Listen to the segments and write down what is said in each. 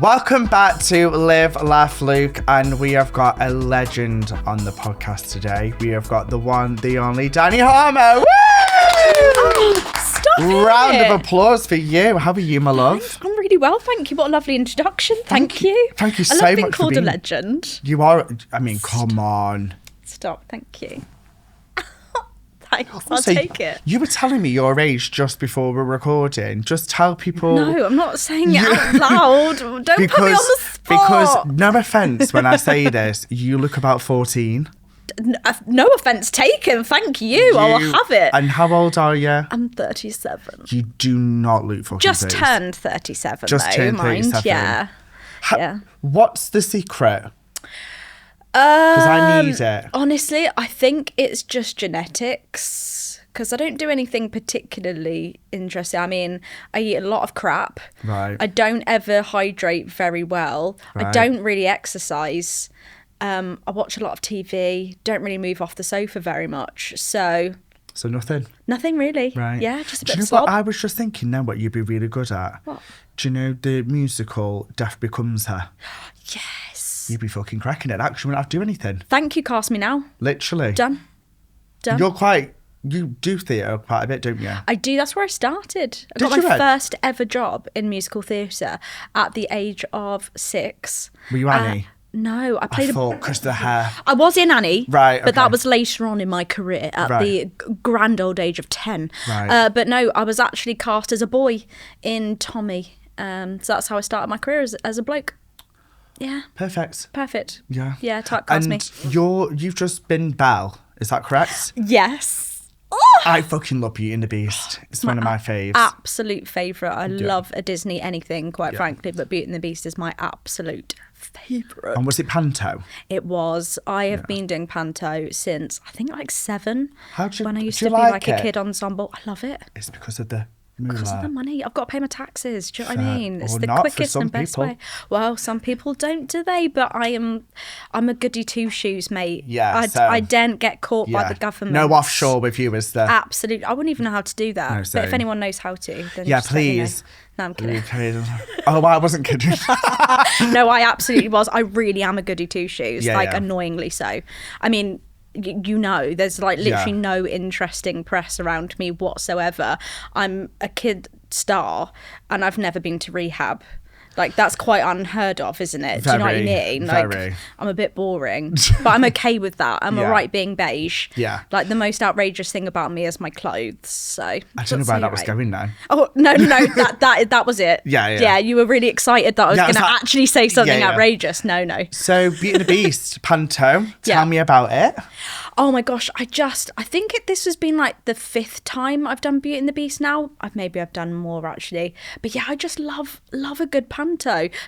Welcome back to Live, Laugh, Luke, and we have got a legend on the podcast today. We have got the one, the only Dani Harmer. Woo! Oh, stop Round it. of applause for you. How are you, my love? I'm really well, thank you. What a lovely introduction. Thank you. Thank you so I love being much for called being... a legend. You are, I mean, come on. Stop, thank you. Thanks, I'll Also, take it. You were telling me your age just before we're recording. Just tell people... No, I'm not saying it out loud. Don't put me on the spot. Because, no offence when I say this, you look about 14. No offence taken, thank you. I'll have it. And how old are you? I'm 37. You do not look fucking Just 30. turned 37 Just though, turned mind. 37. Yeah. Yeah. What's the secret? Because I need it. Honestly, I think it's just genetics. Because I don't do anything particularly interesting. I mean, I eat a lot of crap. Right. I don't ever hydrate very well. Right. I don't really exercise. I watch a lot of TV. Don't really move off the sofa very much. So nothing. nothing really. Right. Yeah, just a Do bit you know of slob. what I was just thinking now? What you'd be really good at? What? Do you know the musical Death Becomes Her? Yes. You'd be fucking cracking it. Actually, wouldn't have to do anything. Thank you, cast me now. Literally. Done. You do theatre quite a bit, don't you? I do. That's where I started. I Did got you, my Ed? first ever job in musical theatre at the age of 6. Were you Annie? No, I played I thought because the hair. I was in Annie, Right, but okay. that was later on in my career at Right. the grand old age of 10. Right. But no, I was actually cast as a boy in Tommy. So that's how I started my career as a bloke. Yeah, Perfect. perfect. Yeah. Yeah, typecast me. And you've just been Belle. Is that correct? Yes. I fucking love Beauty and the Beast. It's one of my faves. Absolute favourite. I love a Disney anything, quite frankly, but Beauty and the Beast is my absolute favourite. And was it panto? It was. I have been doing panto since, I think, like 7. When I used do to you be like like a it? kid ensemble. I love it. It's because of the moolah. Because of the money. I've got to pay my taxes. Do you know what I Fair. mean? It's Or the not for quickest some and best people. way. Well, some people don't, do they? But I'm a goody two shoes, mate. Yeah, I daren't get caught by Yeah. the government. No offshore with you, is there? Absolutely. I wouldn't even know how to do that. No, but same. if anyone knows how to, then Yeah, just let me know. please. No, I'm Are kidding. you kidding? Oh, I wasn't kidding. No, I absolutely was. I really am a goody two shoes, Yeah, like yeah. annoyingly so. I mean, you know, there's like literally Yeah. no interesting press around me whatsoever. I'm a kid star and I've never been to rehab. Like, that's quite unheard of, isn't it? Do you know what I Very, mean? Like, very. I'm a bit boring, but I'm okay with that. I'm Yeah. all right being beige. Yeah. Like, the most outrageous thing about me is my clothes. So I don't know where that was going now. Oh no! That was it. Yeah, yeah. Yeah, you were really excited that I was Yeah, going to it's like- actually say something yeah. outrageous. No. So, Beauty and the Beast, panto. Yeah. Tell me about it. Oh my gosh! I think this has been like the 5th time I've done Beauty and the Beast now. Maybe I've done more actually, but yeah, I just love a good panto.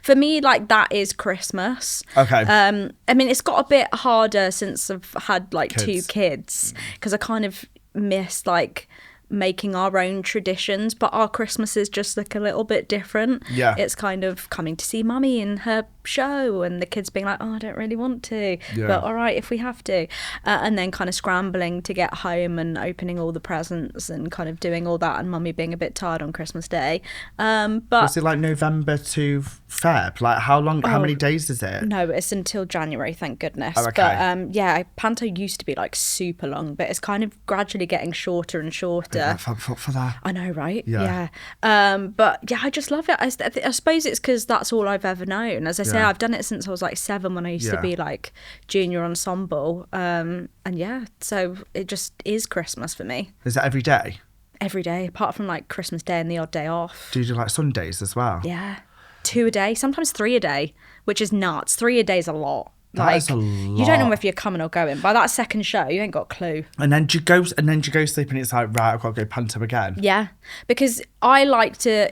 For me, like, that is Christmas. Okay. I mean, it's got a bit harder since I've had like Kids. 2 kids, because I kind of miss like making our own traditions, but our Christmases just look a little bit different. Yeah. It's kind of coming to see mummy in her show and the kids being like, oh, I don't really want to, Yeah. but all right if we have to, and then kind of scrambling to get home and opening all the presents and kind of doing all that, and mummy being a bit tired on Christmas Day. But Was it like November to Feb? Like, how many days is it? no, it's until January, thank goodness. Oh, okay. But yeah, panto used to be like super long, but it's kind of gradually getting shorter and shorter. For that. I know, right? Yeah. But yeah, I just love it. I suppose it's because that's all I've ever known. As I say, Yeah. I've done it since I was like 7, when I used to Yeah. be like junior ensemble. And yeah, so it just is Christmas for me. Is that every day? Every day, apart from like Christmas Day and the odd day off. Do you do like Sundays as well? Yeah. 2 a day, sometimes 3 a day, which is nuts. 3 a day is a lot. That is a You don't know lot. if you're coming or going. By that second show, you ain't got a clue. And then do you go sleep and it's like, right, I've got to go panto again. Yeah, because I like to.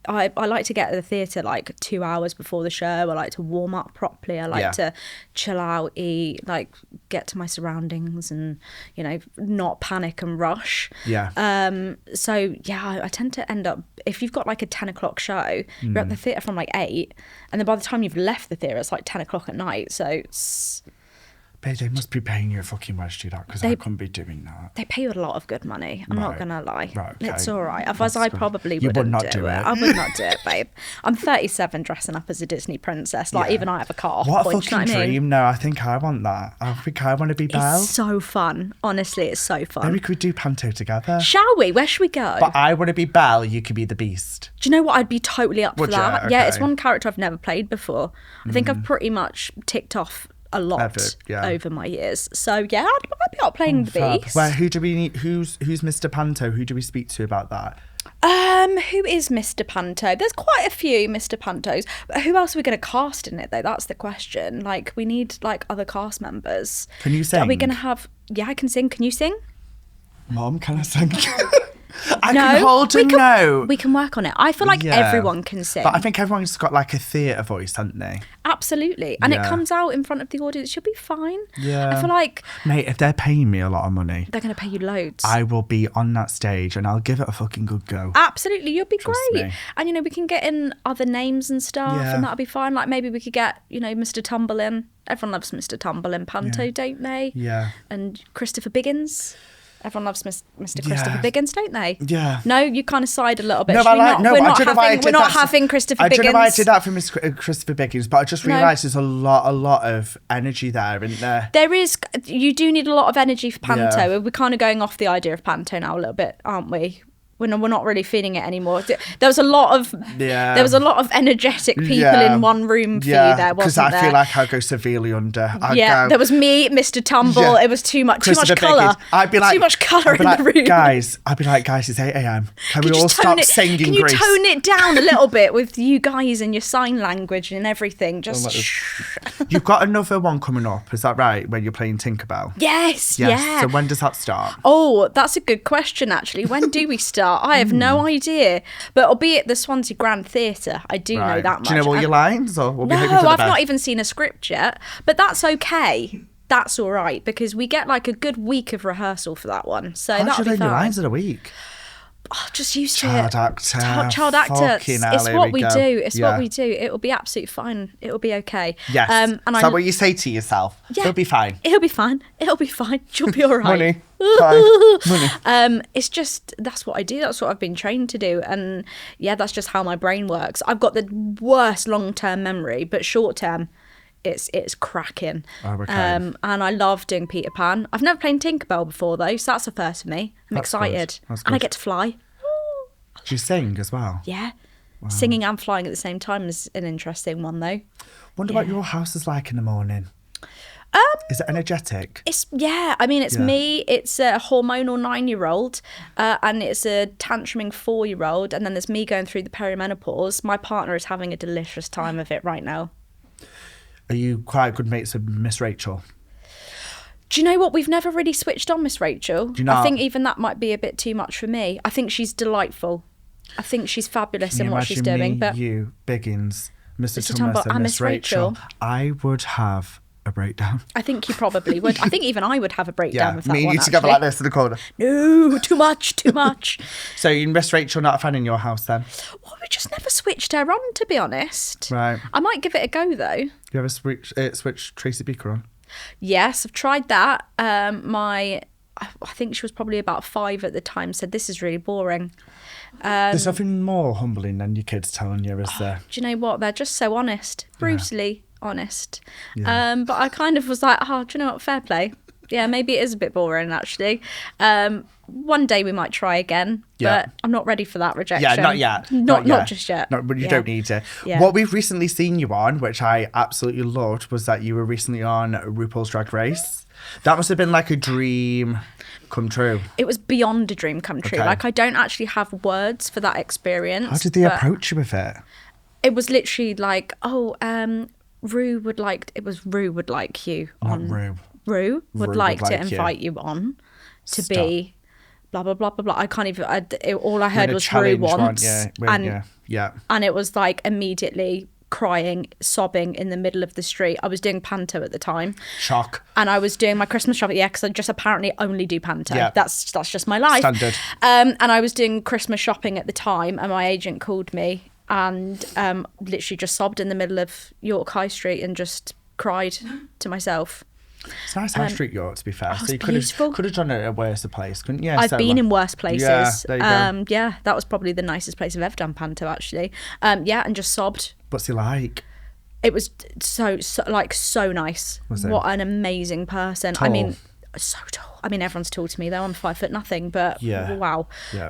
I like to get to the theatre like 2 hours before the show. I like to warm up properly. I like Yeah. to chill out, eat, like get to my surroundings, and not panic and rush. Yeah. So yeah, I tend to end up, if you've got like a 10 o'clock show, you're at the theatre from like 8, and then by the time you've left the theatre, it's like 10 o'clock at night. So it's Babe, they must be paying you a fucking wage to do that, because I couldn't be doing that. They pay you a lot of good money. I'm not going to lie. Right, okay. It's all right. Otherwise, I probably You wouldn't would not do it. I would not do it, babe. I'm 37 dressing up as a Disney princess. Like, even I have a cut-off What point. a fucking dream. No, I think I want that. I think I want to be Belle. It's so fun. Honestly, it's so fun. Maybe we could do panto together. Shall we? Where should we go? But I want to be Belle, you could be the Beast. Do you know what? I'd be totally up for Would you? that. Yeah, it's Okay. one character I've never played before. I think I've pretty much ticked off a lot over my years. So yeah, I'd be up playing the Beast. Well, who do we need? Who's Mr. Panto? Who do we speak to about that? Who is Mr. Panto? There's quite a few Mr. Pantos. But who else are we going to cast in it though? That's the question. Like, we need like other cast members. Can you sing? Are we going to have? Yeah, I can sing. Can you sing? Mom, can I sing? I can hold a note. We can work on it. I feel like everyone can sing. But I think everyone's got like a theatre voice, haven't they? Absolutely. And it comes out in front of the audience. You'll be fine. Yeah. I feel like... Mate, if they're paying me a lot of money... They're going to pay you loads. I will be on that stage and I'll give it a fucking good go. Absolutely. You'll be Trust great. me. And, you know, we can get in other names and stuff and that'll be fine. Like, maybe we could get, you know, Mr. Tumble in. Everyone loves Mr. Tumble in Panto, don't they? Yeah. And Christopher Biggins. Everyone loves Mr. Christopher Biggins, don't they? Yeah. No, you kind of side a little bit. No, We're not that. having Christopher Biggins. I don't know why I did that for Christopher Biggins, but I just realised there's a lot of energy there, isn't there? There is. You do need a lot of energy for Panto. Yeah. We're kind of going off the idea of Panto now a little bit, aren't we? We're not really feeling it anymore. There was a lot of energetic people in one room for you there, wasn't there? Because I feel like I'd go severely under. There was me, Mr. Tumble. Yeah. It was too much Christopher colour. I'd be like, too much colour in the room. Guys, it's 8 a.m. Can we all stop singing Can you Grease? tone it down a little bit with you guys and your sign language and everything? Just You've got another one coming up, is that right? When you're playing Tinkerbell? Yes. Yeah. So when does that start? Oh, that's a good question, actually. When do we start? I have no idea. But it'll be at the Swansea Grand Theatre. I do know that much. Do you know all your lines? Or we'll be hoping for No, the I've best? not even seen a script yet. But that's okay. That's all right, because we get like a good week of rehearsal for that one. So How that'll do be you learn your fine. lines in a week? Oh, just used to Child it. actor. Child actor. Fucking hell, It's here what we we go. do. It's Yeah. what we do. It will be absolutely fine. It will be okay. Yes. And Is that what you say to yourself? Yeah. It'll be fine. It'll be fine. It'll be fine. You'll be all right. Money. Fine. Money. It's just, that's what I do. That's what I've been trained to do. And yeah, that's just how my brain works. I've got the worst long-term memory, but short-term, it's cracking. Oh, okay. And I love doing Peter Pan. I've never played Tinkerbell before though, so that's a first for me. I'm That's excited. good. That's And I good. get to fly. Do you sing as well? Yeah. Singing and flying at the same time is an interesting one though. Wonder what your house is like in the morning. Is it energetic? It's me, it's a hormonal 9-year-old, and it's a tantruming 4-year-old, and then there's me going through the perimenopause. My partner is having a delicious time of it right now. Are you quite good mates with Miss Rachel? Do you know what? We've never really switched on Miss Rachel. Do you not? I think even that might be a bit too much for me. I think she's delightful. I think she's fabulous in what she's doing. But you, Biggins, Mr. Mr. Thomas Tumble and Miss Rachel, I would have a breakdown. I think you probably would. I think even I would have a breakdown with that me and one, you together actually. like this in the corner. No, too much. So you Miss Rachel not a fan in your house then? Well, we just never switched her on, to be honest. Right. I might give it a go, though. You ever switch Tracy Beaker on? Yes, I've tried that. I think she was probably about 5 at the time, said this is really boring. There's nothing more humbling than your kids telling you, is there? Do you know what? They're just so honest, brutally honest. Yeah. But I kind of was like, do you know what? Fair play. Yeah, maybe it is a bit boring, actually. One day we might try again, Yeah. but I'm not ready for that rejection. Yeah, not yet. Not just yet. No, but you Yeah. don't need to. Yeah. What we've recently seen you on, which I absolutely loved, was that you were recently on RuPaul's Drag Race. That must have been like a dream come true. It was beyond a dream come true. Okay. Like, I don't actually have words for that experience. How did they but approach you with it? It was literally like, Rue would like you on. Not Rue. Rue would Rue like would to like you. invite you on to Stop. be blah blah blah blah blah. I can't even. All I You heard had a was Rue challenge one, wants, yeah. and it was like immediately crying, sobbing in the middle of the street. I was doing panto at the time, Shock. and I was doing my Christmas shopping. Yeah, because I just apparently only do panto. Yeah. That's just my life. Standard. And I was doing Christmas shopping at the time, and my agent called me and literally just sobbed in the middle of York High Street and just cried to myself. It's nice High Street York, to be fair. Oh, So you it's beautiful. could have done it at a worse place, couldn't you? I've So, been in worse places. Yeah, there you go. Yeah, that was probably the nicest place I've ever done panto, actually. Yeah, and just sobbed. What's he like? It was so nice. Was it? What an amazing person. Tall. I mean, so tall. I mean, everyone's tall to me though. I'm 5 foot nothing, but Yeah. wow. Yeah.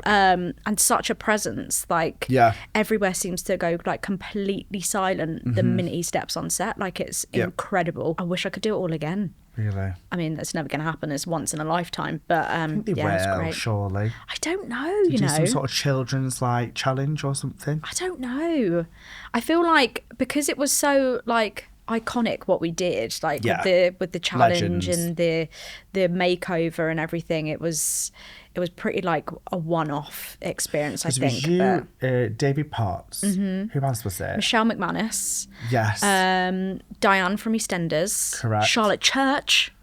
And such a presence. Like, Yeah. everywhere seems to go like completely silent the minute he steps on set. Like, it's Yep. incredible. I wish I could do it all again. Really? I mean, it's never going to happen. It's once in a lifetime. But They yeah, it's will, great. surely. I don't know. Do You know, some sort of children's like challenge or something? I don't know. I feel like because it was so like iconic what we did, like Yeah. with the challenge Legends. and the makeover and everything, it was pretty like a one-off experience, I It think. was you, But David Potts. Who else was it? Michelle McManus, Yes. Diane from EastEnders, Correct. Charlotte Church.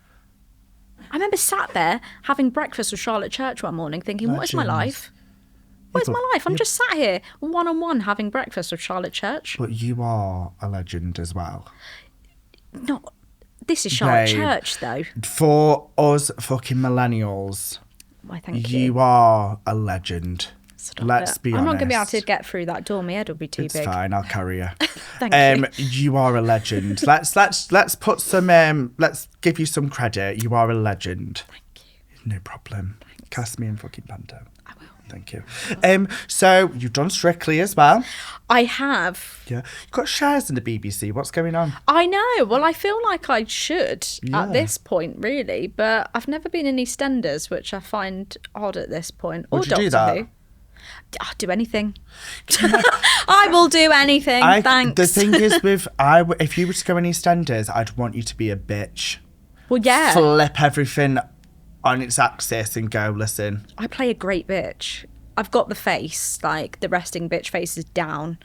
I remember sat there having breakfast with Charlotte Church one morning thinking, what is my Legends. life? What is but- my life? I'm just sat here one-on-one having breakfast with Charlotte Church. But you are a legend as well. Not. This is Charlotte Babe. Church, though. For us fucking millennials, Why, thank you you. are a legend. Stop Let's it. be I'm honest. not going to be able to get through that door. My head will be too It's big. fine. I'll carry you. Thank you. You are a legend. Let's put some. Let's give you some credit. You are a legend. Thank you. No problem. Cast me in fucking panto. I will. Thank you. So you've done Strictly as well. I have. Yeah. You've got shares in the BBC. What's going on? I know. Well, I feel like I should Yeah. at this point, really. But I've never been in EastEnders, which I find odd at this point. Would or you Doctor do that? Who. I'll do anything. I will do anything. Thanks. The thing is, if you were to go in EastEnders, I'd want you to be a bitch. Well, yeah. Flip everything on its axis and go, listen. I play a great bitch. I've got the face, like the resting bitch face is down.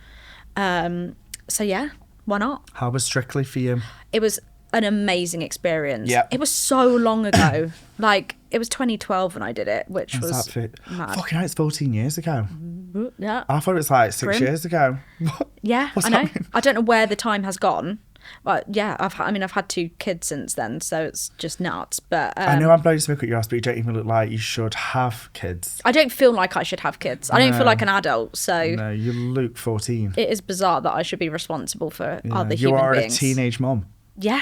So yeah, why not? How was Strictly for you? It was an amazing experience. Yep. It was so long ago. Like, it was 2012 when I did it, which was mad. Fucking hell, it's 14 years ago. Yeah. I thought it was like 6 Grim. years ago. Yeah, What's I know. happening? I don't know where the time has gone. But yeah, I've had 2 kids since then, so it's just nuts. But I know I'm blowing smoke at your ass, but you don't even look like you should have kids. I don't feel like I should have kids. I don't feel like an adult, so No, you look 14. it is bizarre that I should be responsible for other you human are beings. a teenage mum. Yeah.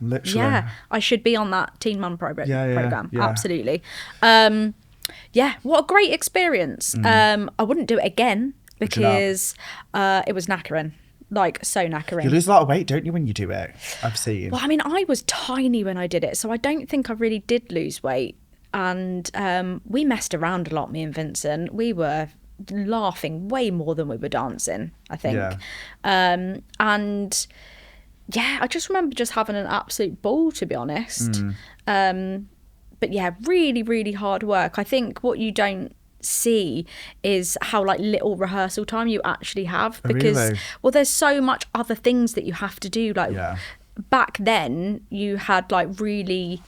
Literally. Yeah, I should be on that teen mum program. Yeah. Absolutely. Yeah, what a great experience. I wouldn't do it again Would you not? because it was knackering, like so knackering. You lose a lot of weight, don't you, when you do it? I've seen. Well, I mean, I was tiny when I did it, so I don't think I really did lose weight. And we messed around a lot, me and Vincent. We were laughing way more than we were dancing, I think. Yeah. And yeah, I just remember just having an absolute ball, to be honest. But yeah, really, really hard work. I think what you don't see is how like little rehearsal time you actually have, because Really? well, there's so much other things that you have to do. Like Yeah. back then, you had like really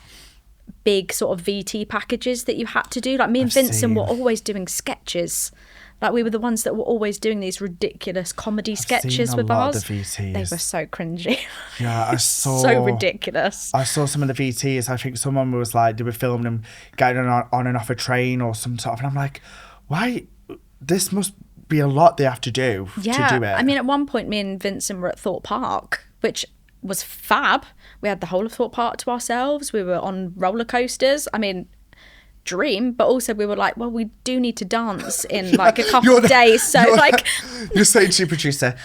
big sort of VT packages that you had to do. Like me and I've Vincent were seen. always doing sketches. Like we were the ones that were always doing these ridiculous comedy sketches seen a with lot of ours. the VTs. They were so cringy. Yeah, I saw. So ridiculous. I saw some of the VTs. I think someone was like, they were filming them getting on and off a train or some sort of, and I'm like, why? This must be a lot they have to do to do it. I mean, at one point, me and Vincent were at Thorpe Park, which was fab. We had the whole of Thorpe Park to ourselves. We were on roller coasters. I mean, dream, but also we were like, well, we do need to dance in like a couple of days. So like, you're saying to your producer,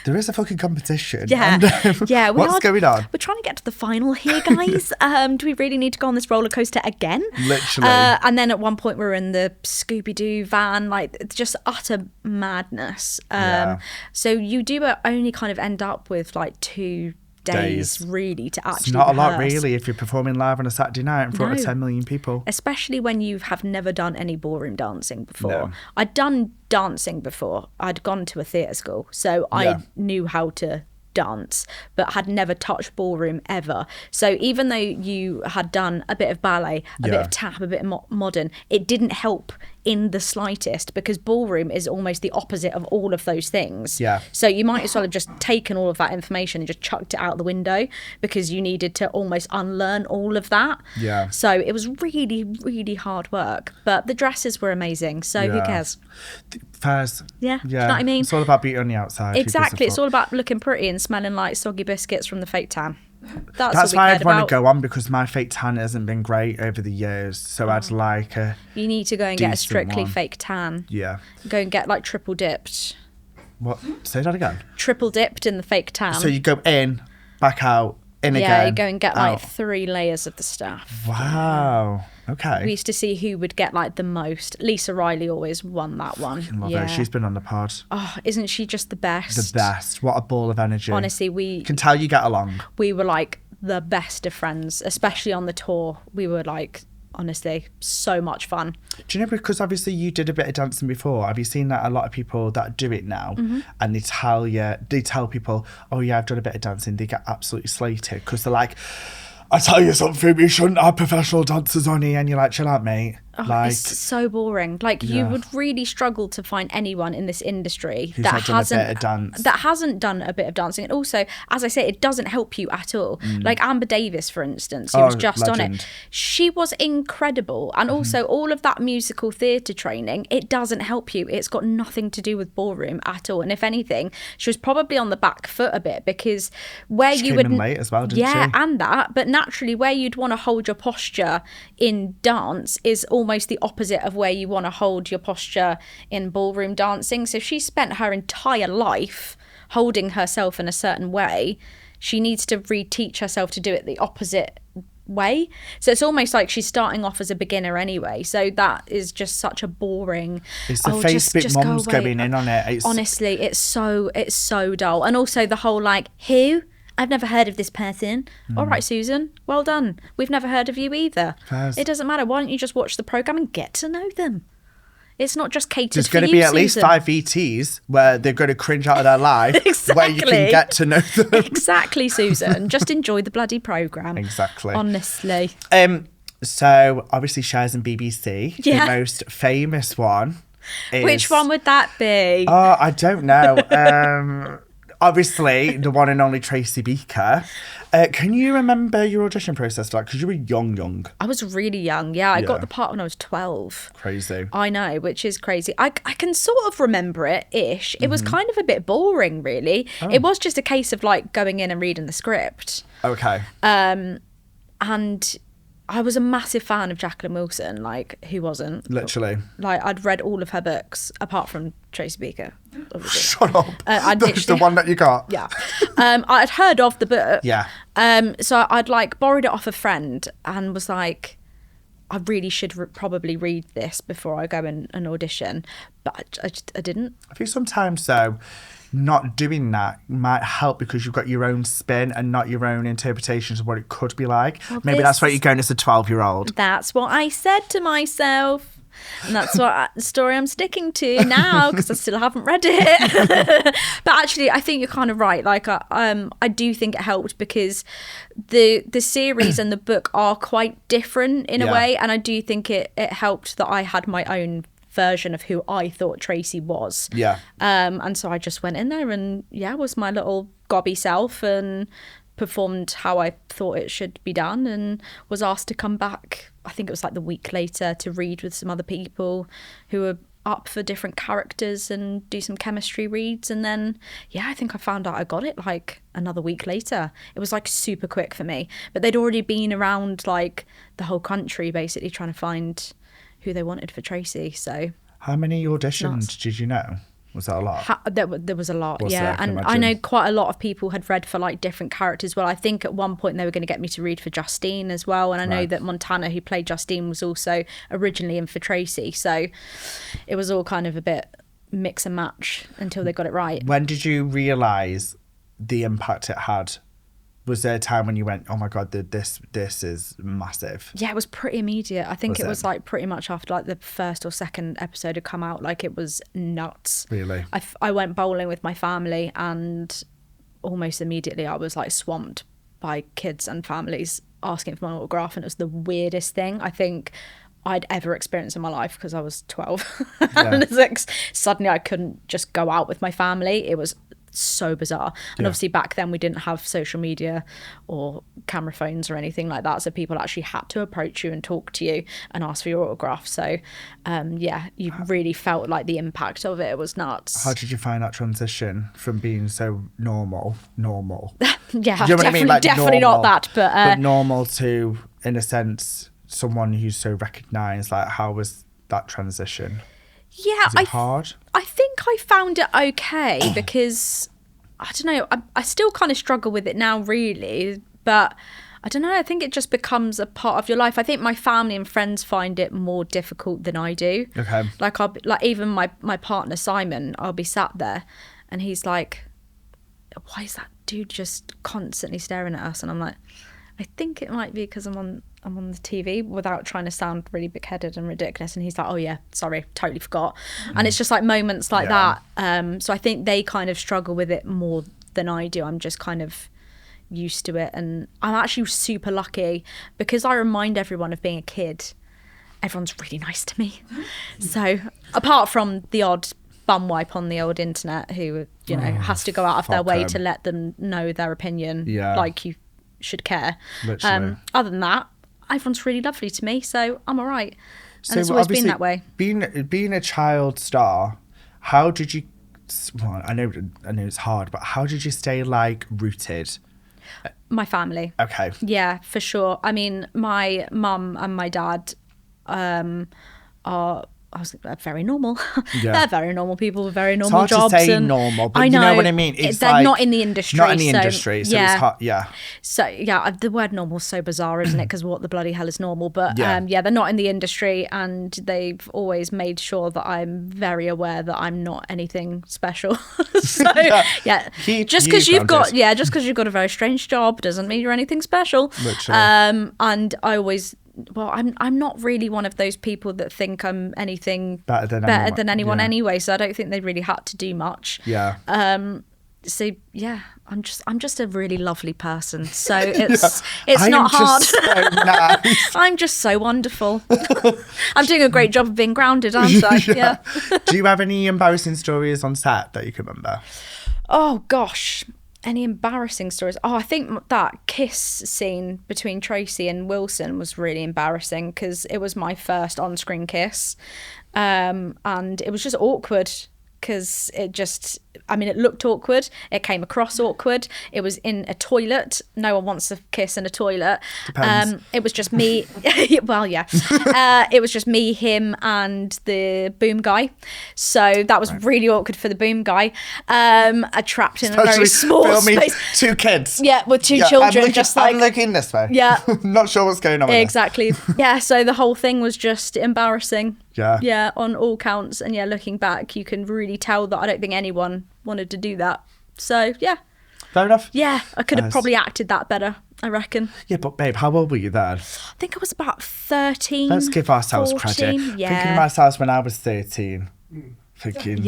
there is a fucking competition. yeah, And, yeah. What's going on? We're trying to get to the final here, guys. Do we really need to go on this roller coaster again? Literally. And then at one point we were in the Scooby-Doo van, like it's just utter madness. Yeah. So you do only kind of end up with like 2 days really to actually It's not a lot, rehearse. really, if you're performing live on a Saturday night in front of No. 10 million people. Especially when you have never done any ballroom dancing before. No. I'd done dancing before. I'd gone to a theatre school, so Yeah. I knew how to dance, but had never touched ballroom ever. So even though you had done a bit of ballet, a bit of tap, a bit of modern, it didn't help in the slightest, because ballroom is almost the opposite of all of those things. Yeah. So you might as well have just taken all of that information and just chucked it out the window, because you needed to almost unlearn all of that. Yeah. So it was really, really hard work. But the dresses were amazing. So who cares? Fairs. Yeah. Do you know what I mean? It's all about beauty on the outside. Exactly. It's all about looking pretty and smelling like soggy biscuits from the fake tan. That's why I'd want to go on, because my fake tan hasn't been great over the years. So I'd like a You need to go and get a strictly one. fake tan. Yeah. Go and get like triple dipped. What? Say that again. Triple dipped in the fake tan. So you go in, back out, in again. Yeah, you go and get like out. 3 layers of the stuff. Wow. Okay. We used to see who would get like the most. Lisa Riley always won that one. Love her. She's been on the pod. Oh, isn't she just the best? The best. What a ball of energy. Honestly, You can tell you get along. we were like the best of friends, especially on the tour. We were like, honestly, so much fun. Do you know, because obviously you did a bit of dancing before, have you seen that a lot of people that do it now, and they tell people, oh yeah, I've done a bit of dancing, they get absolutely slated, because they're like, I tell you something, we shouldn't have professional dancers on here, and you're like, chill out, mate. Oh, like, it's so boring. Like you would really struggle to find anyone in this industry Who's that not done a bit of dance. hasn't done a bit of dancing. And also, as I say, it doesn't help you at all. Like Amber Davis, for instance, who was just on legend. it. She was incredible. And also all of that musical theatre training, it doesn't help you. It's got nothing to do with ballroom at all. And if anything, she was probably on the back foot a bit, because where She you came would in late as well, didn't yeah, she? and that, but naturally where you'd want to hold your posture in dance is almost the opposite of where you want to hold your posture in ballroom dancing. So she spent her entire life holding herself in a certain way. She needs to reteach herself to do it the opposite way. So it's almost like she's starting off as a beginner anyway. So that is just such a boring. It's the Facebook mums going in on it. Honestly, it's so dull. And also the whole like, who? I've never heard of this person. All right, Susan, well done. We've never heard of you either. Fairs. It doesn't matter. Why don't you just watch the programme and get to know them? It's not just catered There's for you, going to be at least Susan. 5 VTs where they're going to cringe out of their life, where you can Exactly. get to know them. Exactly, Susan. Just enjoy the bloody programme. Exactly. Honestly. So obviously Shares and BBC. Yeah. The most famous one is... Which one would that be? Oh, I don't know. Obviously, the one and only Tracy Beaker. Can you remember your audition process like? Because you were young. I was really young. Yeah, I got the part when I was 12. Crazy. I know, which is crazy. I can sort of remember it-ish. It was kind of a bit boring, really. It was just a case of like going in and reading the script. Okay. And I was a massive fan of Jacqueline Wilson. Like, who wasn't? Literally. Like, I'd read all of her books, apart from Tracy Beaker, obviously. Shut up. I'd That's literally- the one that you got. Yeah. I'd heard of the book. Yeah. So I'd like borrowed it off a friend and was like, I really should probably read this before I go in an audition. But I didn't. I think sometimes though, not doing that might help, because you've got your own spin and not your own interpretations of what it could be like. Well, Maybe that's what you're going as a 12-year-old. That's what I said to myself. And that's the story I'm sticking to now, because I still haven't read it. But actually, I think you're kind of right. Like, I do think it helped, because the series and the book are quite different in a way. And I do think it helped that I had my own version of who I thought Tracy was. Yeah. And so I just went in there and, was my little gobby self and performed how I thought it should be done, and was asked to come back, I think it was like the week later, to read with some other people who were up for different characters and do some chemistry reads. And then, I think I found out I got it like another week later. It was like super quick for me. But they'd already been around like the whole country basically trying to find who they wanted for Tracy. So How many auditions did you know? Was that a lot? There was a lot, Was yeah. there? I can And I imagine. know quite a lot of people had read for like different characters. Well, I think at one point they were going to get me to read for Justine as well. And I know Right. that Montana, who played Justine, was also originally in for Tracy. So it was all kind of a bit mix and match until they got it right. When did you realise the impact it had? Was there a time when you went, oh my God, this is massive? Yeah, it was pretty immediate. I think Was it was it? like pretty much after like the first or second episode had come out. Like, it was nuts. Really? I went bowling with my family and almost immediately I was like swamped by kids and families asking for my autograph, and it was the weirdest thing I think I'd ever experienced in my life, because I was 12. And it's like, suddenly I couldn't just go out with my family. It was so bizarre. And obviously back then we didn't have social media or camera phones or anything like that, so people actually had to approach you and talk to you and ask for your autograph. So you really felt like the impact of it. It was nuts. How did you find that transition from being so normal yeah, do you know what I mean? Like definitely normal, not that, but normal to, in a sense, someone who's so recognised. Like, how was that transition? Yeah, was it hard? I think I found it okay, because I don't know, I still kind of struggle with it now, really, but I don't know, I think it just becomes a part of your life. I think my family and friends find it more difficult than I do. Okay. Like, even my partner Simon, I'll be sat there and he's like, why is that dude just constantly staring at us? And I'm like, I think it might be because I'm on the TV, without trying to sound really big-headed and ridiculous. And he's like, oh yeah, sorry, totally forgot. And it's just like moments like that. So I think they kind of struggle with it more than I do. I'm just kind of used to it. And I'm actually super lucky, because I remind everyone of being a kid. Everyone's really nice to me. So apart from the odd bum wipe on the old internet who, you know, has to go out of their way to let them know their opinion, like you should care. Other than that, everyone's really lovely to me, so I'm all right. And it's always been that way. Being a child star, how did you? Well, I know it's hard, but how did you stay like rooted? My family. Okay. Yeah, for sure. I mean, my mum and my dad are very normal. They're very normal people with very normal jobs. It's hard to say normal, but you know what I mean? It's they're like, not in the industry. Not in the industry, so it's hard, So, the word normal is so bizarre, isn't it? Because what the bloody hell is normal? But, they're not in the industry, and they've always made sure that I'm very aware that I'm not anything special. So, just because you've got a very strange job doesn't mean you're anything special. Literally. And I always... Well, I'm not really one of those people that think I'm anything better than anyone anyway. So I don't think they really had to do much. Yeah. So yeah, I'm just a really lovely person. So it's not hard. So nice. I'm just so wonderful. I'm doing a great job of being grounded, aren't I? Yeah. Do you have any embarrassing stories on set that you can remember? Oh gosh. Any embarrassing stories? Oh, I think that kiss scene between Tracy and Wilson was really embarrassing, because it was my first on-screen kiss, and it was just awkward, because it looked awkward. It came across awkward. It was in a toilet. No one wants to kiss in a toilet. Depends. It was just me. Well, yeah. It was just me, him, and the boom guy. So that was really awkward for the boom guy. I trapped in a very small space. 2 kids. Yeah, with 2 children. I'm looking this way. Yeah. Not sure what's going on with exactly. Yeah, so the whole thing was just embarrassing. Yeah. Yeah, on all counts. And yeah, looking back, you can really tell that I don't think anyone wanted to do that. So, yeah. Fair enough. Yeah, I could have probably acted that better, I reckon. Yeah, but babe, how old were you then? I think I was about 13. Let's give ourselves 14, credit. yeah. Thinking of ourselves when I was 13. Thinking,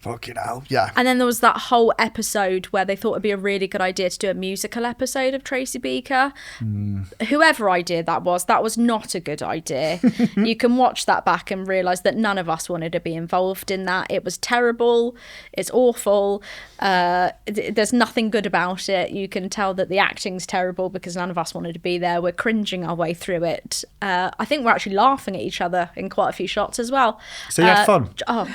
fucking hell, yeah. And then there was that whole episode where they thought it'd be a really good idea to do a musical episode of Tracy Beaker. Whoever idea that was not a good idea. You can watch that back and realise that none of us wanted to be involved in that. It was terrible. It's awful. There's nothing good about it. You can tell that the acting's terrible because none of us wanted to be there. We're cringing our way through it. I think we're actually laughing at each other in quite a few shots as well. So you had fun? Oh,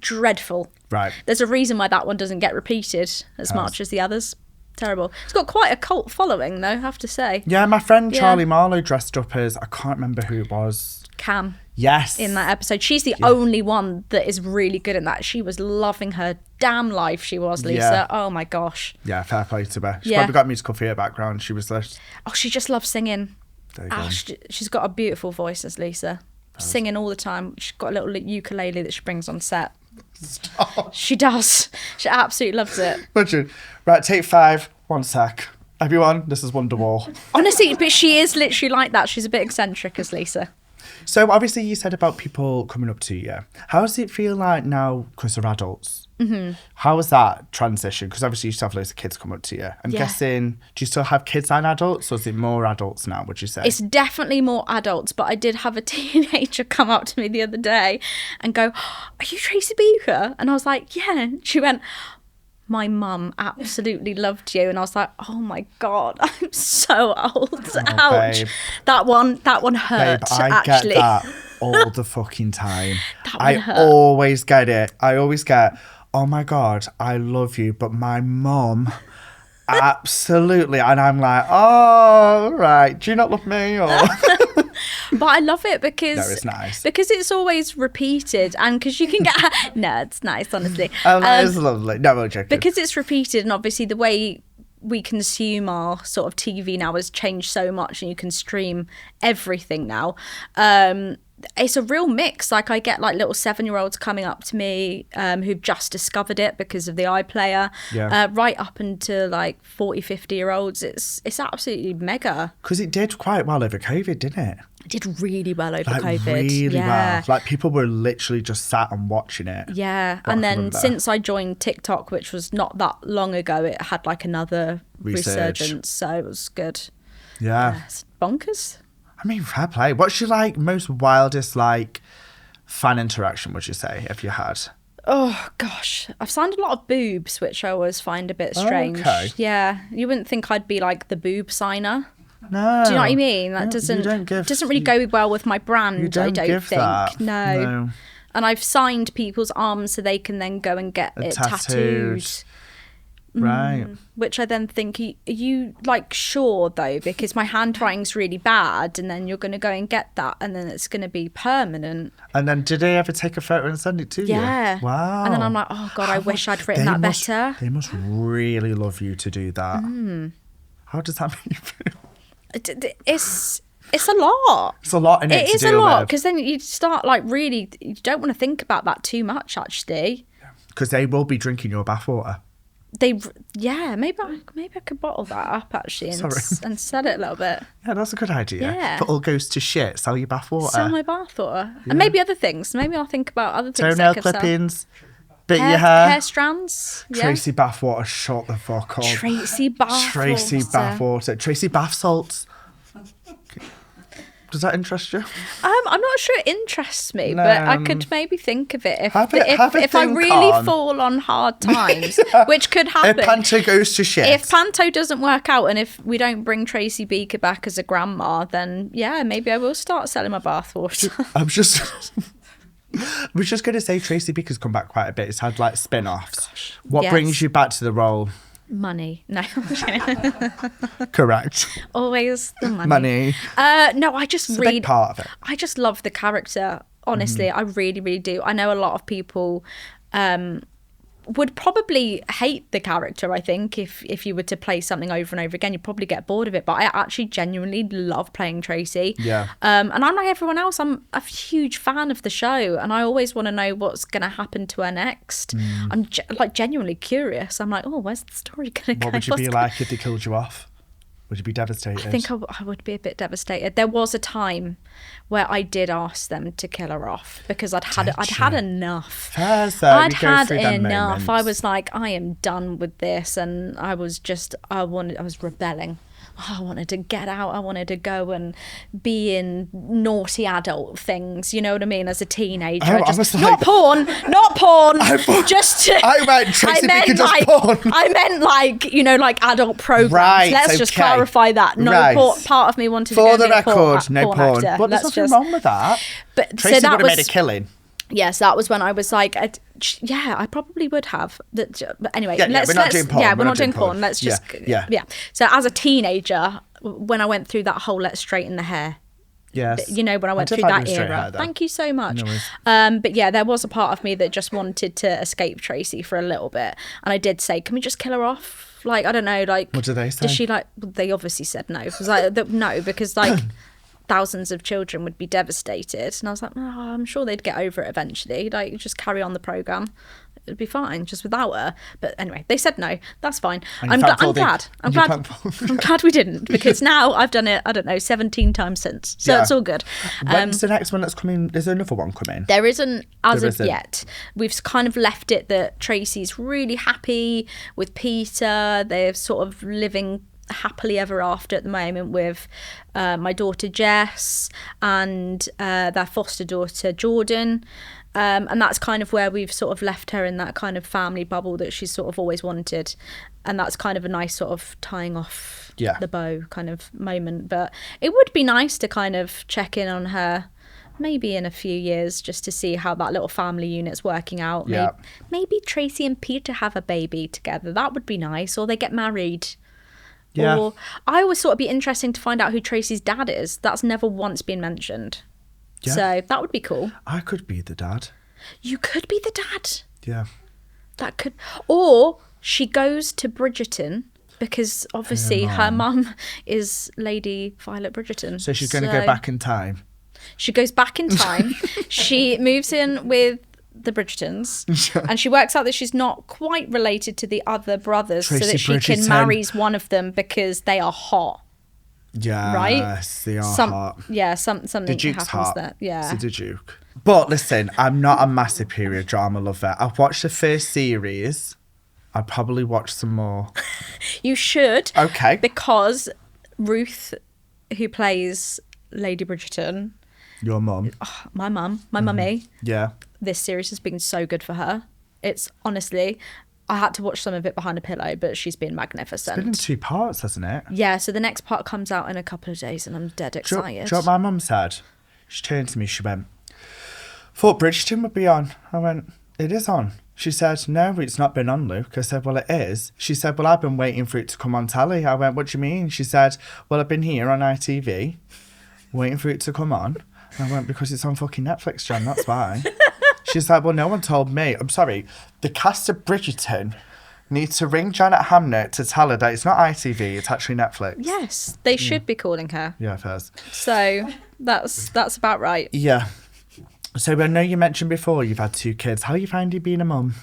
dreadful. Right. There's a reason why that one doesn't get repeated as much as the others. Terrible. It's got quite a cult following, though, I have to say. Yeah, my friend Charlie Marlowe dressed up as, I can't remember who it was. Cam. Yes. In that episode. She's the only one that is really good in that. She was loving her damn life, she was, Lisa. Yeah. Oh my gosh. Yeah, fair play to her. She's probably got a musical theatre background. She was like... Oh, she just loves singing. There you go. She's got a beautiful voice, as Lisa. Singing all the time. She's got a little ukulele that she brings on set. Stop. She does. She absolutely loves it. Richard. Right, take 5. 1 sec. Everyone, this is Wonderwall. Honestly, but she is literally like that. She's a bit eccentric as Lisa. So obviously you said about people coming up to you. How does it feel like now, because they're adults? Mm-hmm. How was that transition? Because obviously you still have loads of kids come up to you. I'm guessing, do you still have kids and adults, or is it more adults now, would you say? It's definitely more adults, but I did have a teenager come up to me the other day and go, "Are you Tracy Beaker?" And I was like, "Yeah." And she went, "My mum absolutely loved you." And I was like, "Oh my God, I'm so old." Ouch. Babe. That one hurt, Babe, I actually. get that all the fucking time. That one hurt. Always get it. I always get, "Oh my God, I love you, but my mum absolutely." And I'm like, "Oh, right. Do you not love me?" Or But I love it because no, it's nice. Because it's always repeated, and because you can get no, it's nice, honestly. That is lovely. No, I'm joking. Because it's repeated, and obviously the way we consume our sort of TV now has changed so much, and you can stream everything now. It's a real mix. Like, I get like little 7-year-olds coming up to me who've just discovered it because of the iPlayer, right up into like 40, 50-year-olds. It's absolutely mega. Because it did quite well over COVID, didn't it? It did really well over Like COVID. really yeah. well. Like people were literally just sat and watching it. Yeah. What And I then remember. since I joined TikTok, which was not that long ago, it had like another Resurge. resurgence. So it was good. Yeah. It's bonkers. I mean, fair play. What's your like most wildest like fan interaction, would you say, if you had? Oh gosh, I've signed a lot of boobs, which I always find a bit strange. Okay. Yeah, you wouldn't think I'd be like the boob signer. No. Do you know what I mean? That No, doesn't you don't give- doesn't really go well with my brand. You don't I don't give think. that. No. No. And I've signed people's arms so they can then go and get it tattooed. Right. Which I then think, are you like sure though? Because my handwriting's really bad, and then you're going to go and get that, and then it's going to be permanent. And then did they ever take a photo and send it to you? Yeah. Wow. And then I'm like, oh God, I wish I'd written that better. They must really love you to do that. How does that make you feel? It's a lot. It's a lot in it. It is a lot, because then you start like really, you don't want to think about that too much actually. Because they will be drinking your bathwater. Maybe I could bottle that up actually and sell it a little bit. Yeah, that's a good idea. Yeah. If it all goes to shit, sell your bathwater. Sell my bathwater. And maybe other things. Maybe I'll think about other things. Toenail that I could clippings. Bit sell. your hair. Hair strands. Yeah. Tracy bathwater, shut the fuck up. Tracy bathwater. Tracy bathwater. Tracy bath salts. Does that interest you? I'm not sure it interests me, No, but I could maybe think of it if have a if I think really on. fall on hard times, which could happen. If panto goes to shit. If panto doesn't work out, and if we don't bring Tracy Beaker back as a grandma, then yeah, maybe I will start selling my bathwater. I was just going to say Tracy Beaker's come back quite a bit. It's had like spin-offs. What Yes. brings you back to the role? Money. No. Correct. Always the money. Money. No, I just It's a big part of it. I just love the character. Honestly, I really, really do. I know a lot of people would probably hate the character. I think if you were to play something over and over again, you'd probably get bored of it. But I actually genuinely love playing Tracy. Yeah. And I'm like everyone else. I'm a huge fan of the show, and I always want to know what's going to happen to her next. I'm like genuinely curious. I'm like, oh, where's the story going to go? What would you be like if they killed you off? Would you be devastated? I think I would be a bit devastated. There was a time where I did ask them to kill her off because I'd had enough. Fair, so I'd we go had through them enough. moments. I was like, I am done with this, and I was rebelling. I wanted to get out. I wanted to go and be in naughty adult things. You know what I mean? As a teenager, Oh, I was not like- porn. I meant Tracy Beaker does like, porn. I meant like, you know, like adult programs. Right, Let's just okay. clarify that. No Right. part of me wanted to For go the and be a record, no porn. actor. But there's Let's nothing wrong with that. But Tracy so that would have made a was killing. yes, that was when I was like, I probably would have. But anyway, Yeah, we're not doing porn. Yeah, We're we're not not doing doing porn. porn. Let's just Yeah. So as a teenager, when I went through that whole let's straighten the hair. Yes. You know, when I went did through like that your straight era. hair, though. Thank you so much. No worries. But yeah, there was a part of me that just wanted to escape Tracy for a little bit. And I did say, can we just kill her off? Like, I don't know, like... What did they say? Does she like... Well, they obviously said no. It was like, no, because like... thousands of children would be devastated. And I was like, oh, I'm sure they'd get over it eventually. Like, just carry on the programme. it'd be fine just without her. But anyway, they said no. That's fine. And I'm you felt glad. I'm you glad. I'm glad we didn't, because now I've done it, I don't know, 17 times since. So Yeah. it's all good. When's the next one that's coming? Is there another one coming? There isn't as There of isn't. yet. We've kind of left it that Tracy's really happy with Peter. They're sort of living happily ever after at the moment with my daughter Jess and their foster daughter Jordan. And that's kind of where we've sort of left her, in that kind of family bubble that she's sort of always wanted. And that's kind of a nice sort of tying off the bow kind of moment. But it would be nice to kind of check in on her maybe in a few years, just to see how that little family unit's working out. Yeah. Maybe Tracy and Peter have a baby together. That would be nice. Or they get married. Yeah. Or I always thought it'd be interesting to find out who Tracy's dad is. That's never once been mentioned. Yeah. So that would be cool. I could be the dad. You could be the dad. Yeah. That could. Or she goes to Bridgerton, because obviously her mum is Lady Violet Bridgerton. So she's going to go back in time. She goes back in time. She moves in with the Bridgertons, and she works out that she's not quite related to the other brothers, Tracy so that she can Bridgerton. marries one of them because they are hot. Yes, Right? they are hot. Yeah, something The Duke's happens hot. there. Yeah. So the Duke. But listen, I'm not a massive period drama lover. I've watched the first series. I'll probably watch some more. You should. Okay. Because Ruth, who plays Lady Bridgerton, Your mum. my mummy, Yeah. this series has been so good for her. It's honestly, I had to watch some of it behind a pillow, but she's been magnificent. It's been in 2 parts, hasn't it? Yeah, so the next part comes out in a couple of days, and I'm dead Do you know excited. what my mum said? She turned to me, she went, "Thought Bridgerton would be on." I went, "It is on." She said, "No, it's not been on, Luke." I said, "Well, it is." She said, "Well, I've been waiting for it to come on telly." I went, "What do you mean?" She said, "Well, I've been here on ITV, waiting for it to come on." I went, "Because it's on fucking Netflix, Jan, that's why." She's like, "Well, no one told me." I'm sorry, the cast of Bridgerton need to ring Janet Hamnet to tell her that it's not ITV, it's actually Netflix. Yes, they should be calling her. Yeah, first. So that's about right. Yeah. So I know you mentioned before you've had 2 kids. How are you finding being a mum?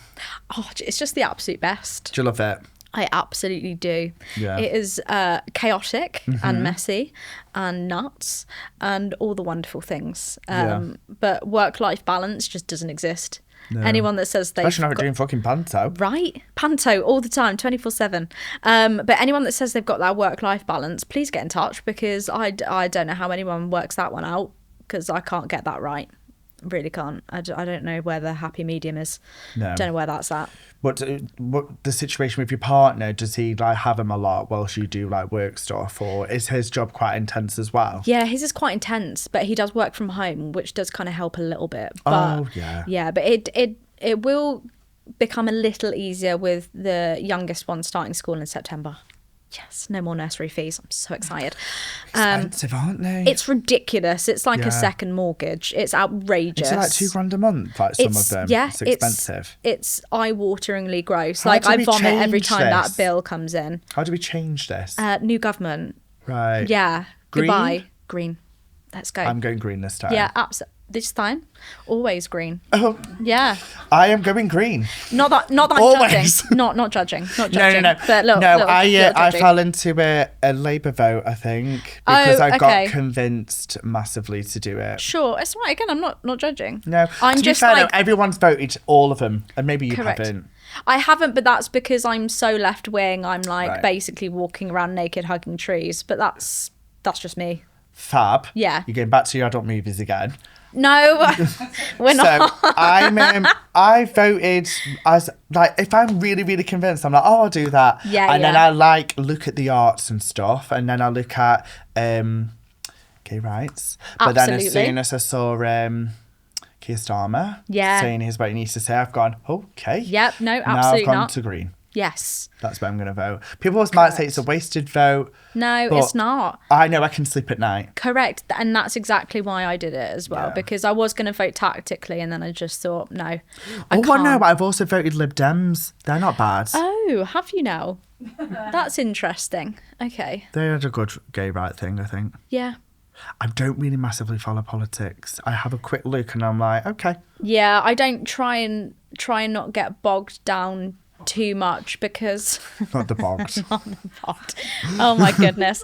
Oh, it's just the absolute best. Do you love it? I absolutely do. Yeah. It is chaotic and messy and nuts and all the wonderful things. But work-life balance just doesn't exist. No. Anyone that says they've Especially not doing fucking panto. Right? Panto all the time, 24/7. But anyone that says they've got that work-life balance, please get in touch, because I don't know how anyone works that one out, because I can't get that right. Really can't. I don't know where the happy medium is. No. Don't know where that's at. What the situation with your partner? Does he like have him a lot whilst you do like work stuff, or is his job quite intense as well? Yeah, his is quite intense, but he does work from home, which does kind of help a little bit. But, Oh, yeah. Yeah, but it will become a little easier with the youngest one starting school in September. Yes, no more nursery fees. I'm so excited. Expensive, aren't they? It's ridiculous. It's like Yeah. a second mortgage. It's outrageous. Is it like $2,000 a month? Like some of them. Yeah, it's expensive. It's eye-wateringly gross. How Like do I we vomit every change time this? that bill comes in. How do we change this? New government. Right. Yeah. Green? Goodbye. Green. Let's go. I'm going green this time. Yeah, absolutely. This time, always green. Oh, Yeah. I am going green. Not that I'm Always. judging. Not judging. Not judging. No. But No, I judging. fell into a Labour vote, I think, because I okay. got convinced massively to do it. Sure, it's right. Again, I'm not judging. No, I'm to just be fair, like no, everyone's voted, all of them, and maybe you correct. haven't. I haven't, but that's because I'm so left wing. I'm like Right. basically walking around naked, hugging trees. But that's just me. Fab. Yeah. You're going back to your adult movies again. No, we're not. So I voted as like if I'm really really convinced, I'm like, oh, I'll do that. Yeah, and then yeah. I like look at the arts and stuff, and then I look at gay rights. But then as Absolutely. soon as I saw Keir Starmer Yeah. saying his what he needs to say, I've gone, okay. Yep, no, Now I've absolutely gone not. to green. Yes. That's where I'm going to vote. People might say it's a wasted vote. No, but it's not. I know I can sleep at night. Correct. And that's exactly why I did it as well, Yeah. because I was going to vote tactically, and then I just thought, no, I Oh, can't. well, no, but I've also voted Lib Dems. They're not bad. Oh, have you now? That's interesting. Okay. They had a good gay right thing, I think. Yeah. I don't really massively follow politics. I have a quick look and I'm like, okay. Yeah, I don't try and not get bogged down too much because Not the bogs. not the pot. Oh my goodness.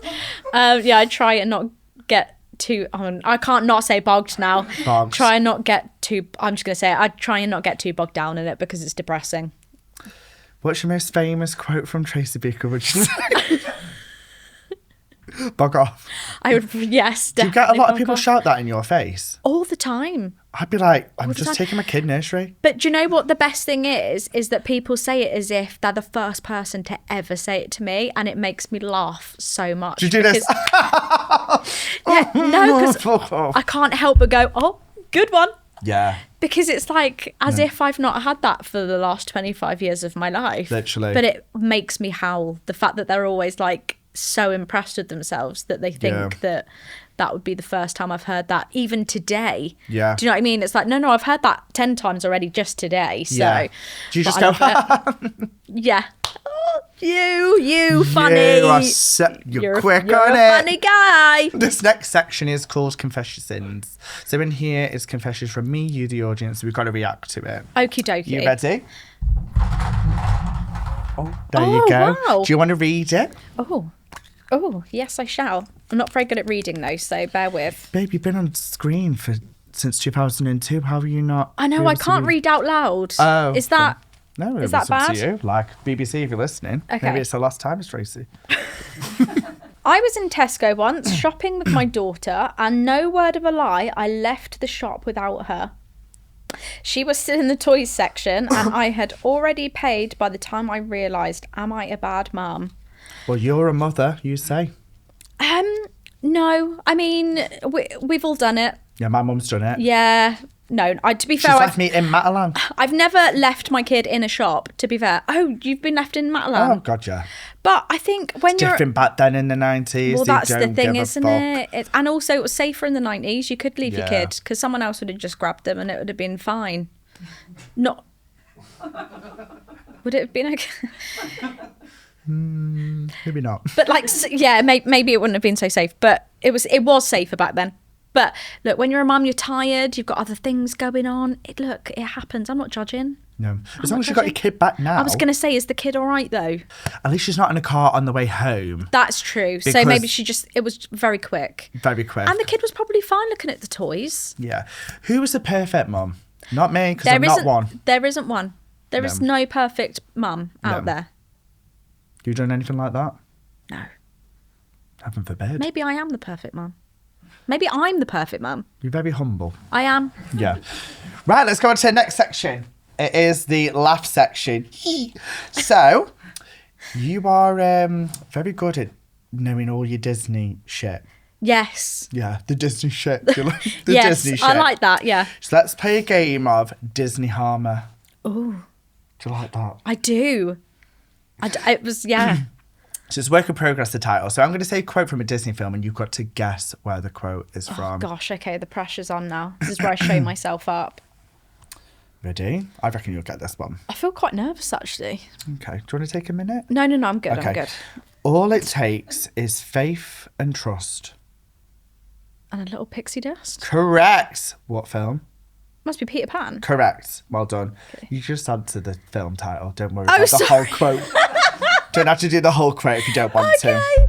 Yeah, I try and not get too. I can't not say bogged now. Bogs. Try and not get too. I'm just gonna say it. I try and not get too bogged down in it because it's depressing. What's your most famous quote from Tracy Beaker? Would you say? Bog off. I would, yes. Do you get a lot of bog people off. shout that in your face? All the time. I'd be like, I'm the just time. taking my kid nursery. But do you know what the best thing is? Is that people say it as if they're the first person to ever say it to me, and it makes me laugh so much. Do you do this? Yeah, no, because Fuck off. I can't help but go, oh, good one. Yeah, Because it's like as if I've not had that for the last 25 years of my life. Literally. But it makes me howl. The fact that they're always like so impressed with themselves that they think that would be the first time I've heard that, even today. Yeah. Do you know what I mean? It's like, no, I've heard that 10 times already just today. So Yeah. Do you but just I go, love it. Yeah. Oh, you funny. you're quick you're on a it. funny guy. This next section is called Confess Your Sins. So in here is confessions from me, you, the audience. We've got to react to it. Okie dokie. You ready? Oh, there Oh, you go. wow. Do you want to read it? Oh, yes, I shall. I'm not very good at reading though, so bear with. Babe, you've been on screen since 2002. How are you not? I know, I can't read out loud. Oh. Is that... No, Is that it's up bad? to you. Like BBC, if you're listening. Okay. Maybe it's the last time, it's Tracy. I was in Tesco once shopping with my daughter, and no word of a lie, I left the shop without her. She was still in the toys section, and I had already paid by the time I realised, am I a bad mum? Well, you're a mother, you say. No, I mean, we've all done it. Yeah, my mum's done it. Yeah. No, to be She's fair, left me in Matalan. I've never left my kid in a shop, to be fair. Oh, you've been left in Matalan? Oh, God, yeah. But I think when you're... Different back then in the 90s. Well, they that's the don't thing, give a isn't fuck. it? And also, it was safer in the 90s. You could leave your Yeah. kid because someone else would have just grabbed them and it would have been fine. Not... Would it have been okay? Maybe not. But like, yeah, maybe it wouldn't have been so safe. But it was safer back then. But look, when you're a mum, you're tired. You've got other things going on. It happens. I'm not judging. No. As long as you got your kid back now. I was going to say, is the kid all right though? At least she's not in a car on the way home. That's true. So Because- maybe it was very quick. Very quick. And the kid was probably fine looking at the toys. Yeah. Who was the perfect mum? Not me, because I'm not one. There isn't one. There is no perfect mum out No. there. You done anything like that? No. Heaven forbid. Maybe I am the perfect mum. Maybe I'm the perfect mum. You're very humble. I am. Yeah. Right, let's go on to the next section. It is the laugh section. So, you are very good at knowing all your Disney shit. Yes. Yeah, the Disney shit. Do you like the Yes, Disney shit? I like that, yeah. So let's play a game of Disney Harmer. Oh, Do you like that? I do. It was, yeah. So it's work in progress, the title. So I'm going to say a quote from a Disney film and you've got to guess where the quote is Oh, from. gosh, okay, the pressure's on now. This is where I show myself up. Ready? I reckon you'll get this one. I feel quite nervous, actually. Okay. Do you want to take a minute? No, I'm good, Okay. I'm good. All it takes is faith and trust. And a little pixie dust. Correct. What film? Must be Peter Pan. Correct. Well done. You just answer the film title. Don't worry Oh, about the whole sorry. quote. Don't have to do the whole quote if you don't want to. Okay.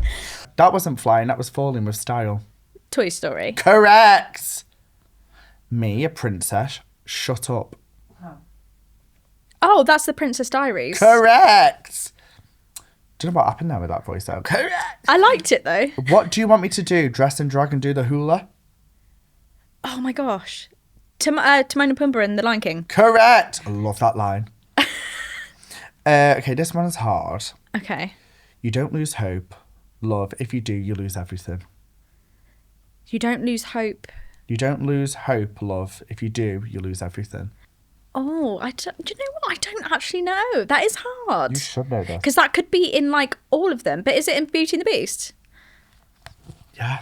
That wasn't flying. That was falling with style. Toy Story. Correct. Me, a princess. Shut up. Oh, that's the Princess Diaries. Correct. Do you know what happened there with that voice though? Correct. I liked it though. What do you want me to do? Dress and drag and do the hula? Oh my gosh. Timon and Pumbaa in The Lion King. Correct. I love that line. Okay, this one is hard. Okay. You don't lose hope, love. If you do, you lose everything. You don't lose hope. You don't lose hope, love. If you do, you lose everything. Oh, do you know what? I don't actually know. That is hard. You should know this. Because that could be in like all of them. But is it in Beauty and the Beast? Yeah.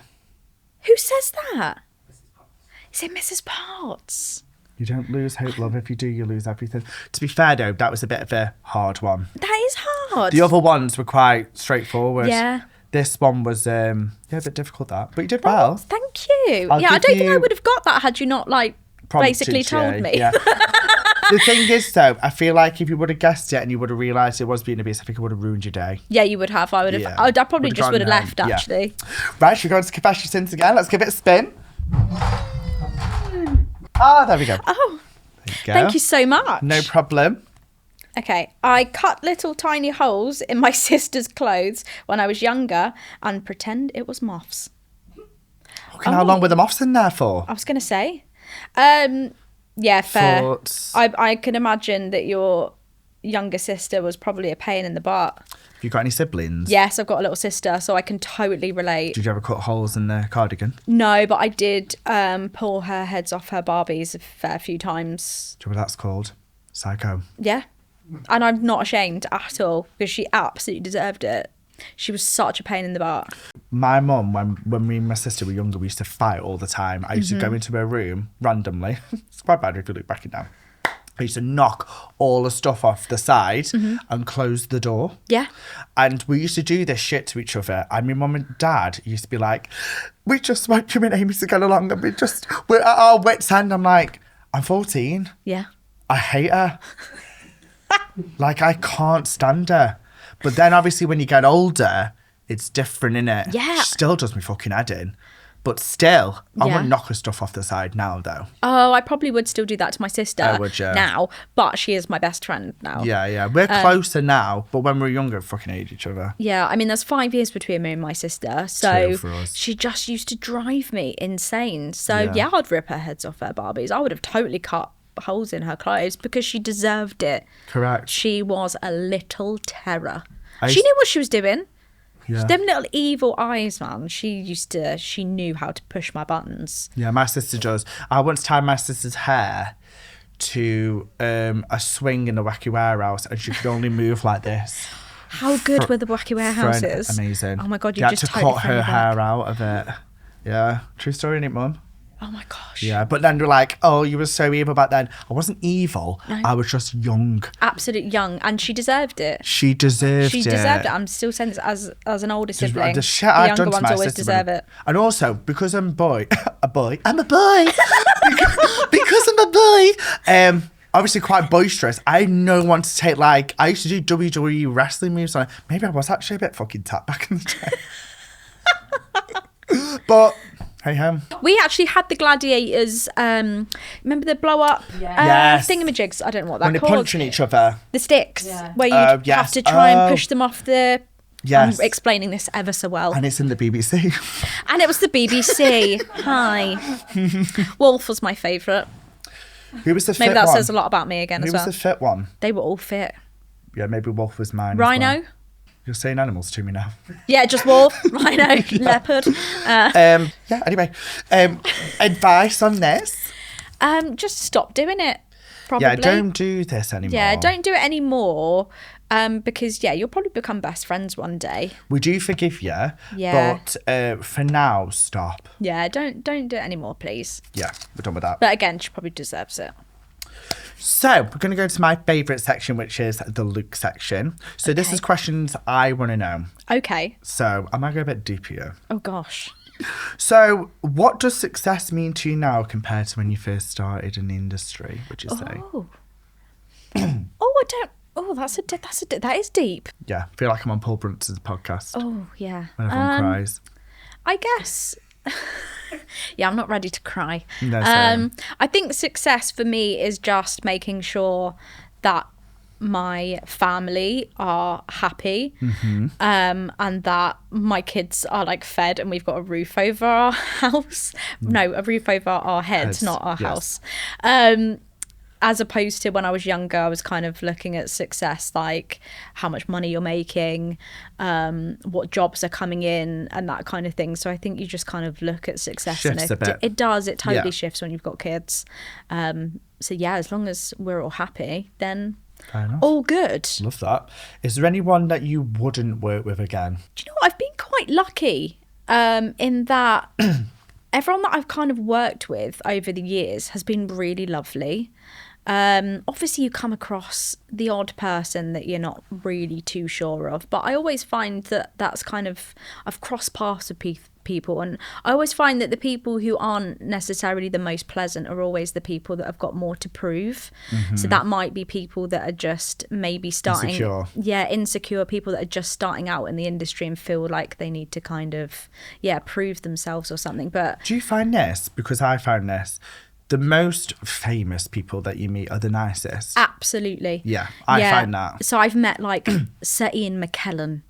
Who says that? Is it Mrs. Potts? You don't lose hope, love. If you do, you lose everything. To be fair, though, that was a bit of a hard one. That is hard. The other ones were quite straightforward. Yeah. This one was a bit difficult, that, but you did well. Thank you. I'll I don't give think I you- would have got that had you not basically told me. Yeah. The thing is, though, I feel like if you would have guessed it and you would have realised it was being abuse, I think it would have ruined your day. Yeah, you would have. I would have. Yeah. I probably Would've just would have gone left, home. Yeah. actually. Right, should we go into Confess Your Sins again? Let's give it a spin. Ah, there we go. Oh, There you go. thank you so much. No problem. Okay, I cut little tiny holes in my sister's clothes when I was younger and pretend it was moths. Okay, how long were the moths in there for? I was going to say. Yeah, fair. Thoughts? I can imagine that your younger sister was probably a pain in the butt. Have you got any siblings? Yes, I've got a little sister, so I can totally relate. Did you ever cut holes in the cardigan? No, but I did pull her heads off her Barbies a fair few times. Do you know what that's called? Psycho. Yeah. And I'm not ashamed at all because she absolutely deserved it. She was such a pain in the butt. My mum, when me and my sister were younger, we used to fight all the time. I used to go into her room randomly. It's quite bad if you look back at it now. I used to knock all the stuff off the side and close the door. Yeah. And we used to do this shit to each other. And my mum and dad used to be like, we just want you and Amy to get along and we're at our wits' end. I'm like, I'm 14. Yeah. I hate her. Like, I can't stand her. But then obviously when you get older, it's different, innit? Yeah. She still does me fucking head in. But still, I Yeah. wouldn't knock her stuff off the side now, though. Oh, I probably would still do that to my sister Oh, would you? now, but she is my best friend now. Yeah. We're closer now, but when we were younger, we fucking hated each other. Yeah, I mean, there's 5 years between me and my sister, so Two for us. she just used to drive me insane. So, Yeah. I'd rip her heads off her Barbies. I would have totally cut holes in her clothes because she deserved it. Correct. She was a little terror. I She used- knew what she was doing. Yeah. Them little evil eyes, man. She knew how to push my buttons. Yeah, my sister does. I once tied my sister's hair to a swing in the wacky warehouse and she could only move like this. How good were the wacky warehouses? Amazing. Oh my God, you you had just to totally cut threw me her back. hair out of it. Yeah, true story, innit, Mum? Oh my gosh. Yeah, but then they're like, oh, you were so evil back then. I wasn't evil. No. I was just young. Absolute young, and she deserved it. She deserved it. She deserved it. I'm still saying this as an older Just sibling. the shit The I've younger done to ones my always sister deserve when- it. And also, because I'm a boy, I'm a boy. because I'm a boy, obviously quite boisterous. I had no one to take, like, I used to do WWE wrestling moves. On. Maybe I was actually a bit fucking tapped back in the day. But, hey ho. We actually had the gladiators. Remember the blow up Yes. thingamajigs? I don't know what When they're they're called. punching each other. The sticks, where you yes. have to try and Oh. push them off the. Yes. I'm explaining this ever so well. And it's in the BBC. And it was the BBC. Hi. Wolf was my favourite. Who was the fit Maybe that one? says a lot about me again Who as was well. the fit one? They were all fit. Yeah, maybe Wolf was mine. as Rhino. well. You're saying animals to me now. Yeah, just wolf, rhino, leopard. Yeah, anyway. Advice on this? Just stop doing it. Probably. Yeah, don't do this anymore. Yeah, don't do it anymore. Because you'll probably become best friends one day. We do forgive you. Yeah. But for now, stop. Yeah, don't do it anymore, please. Yeah, we're done with that. But again, she probably deserves it. So, we're going to go to my favourite section, which is the Luke section. So, this Okay. is questions I want to know. Okay. So, I might go a bit deep here. Oh gosh. So, what does success mean to you now compared to when you first started in the industry, would you say? Oh. I don't. Oh, that is deep. Yeah, I feel like I'm on Paul Brunson's podcast Oh yeah. when everyone cries. I guess. Yeah, I'm not ready to cry. No, same. I think success for me is just making sure that my family are happy, Mm-hmm. and that my kids are like fed and we've got a roof over our house. No, a roof over our heads, Heads, not our yes. house. As opposed to when I was younger, I was kind of looking at success like how much money you're making, what jobs are coming in, and that kind of thing. So I think you just kind of look at success. Shifts a bit. It does. It totally Yeah. shifts when you've got kids. So yeah, as long as we're all happy, then Fair enough. all good. Love that. Is there anyone that you wouldn't work with again? Do you know what? I've been quite lucky in that everyone that I've kind of worked with over the years has been really lovely. Obviously, you come across the odd person that you're not really too sure of, but I always find that that's kind of, I've crossed paths with people, and I always find that the people who aren't necessarily the most pleasant are always the people that have got more to prove. So that might be people that are just maybe starting, insecure people that are just starting out in the industry and feel like they need to kind of prove themselves or something. But do you find this, because I found this, the most famous people that you meet are the nicest? Absolutely. Yeah, I find that. So I've met like Sir Ian McKellen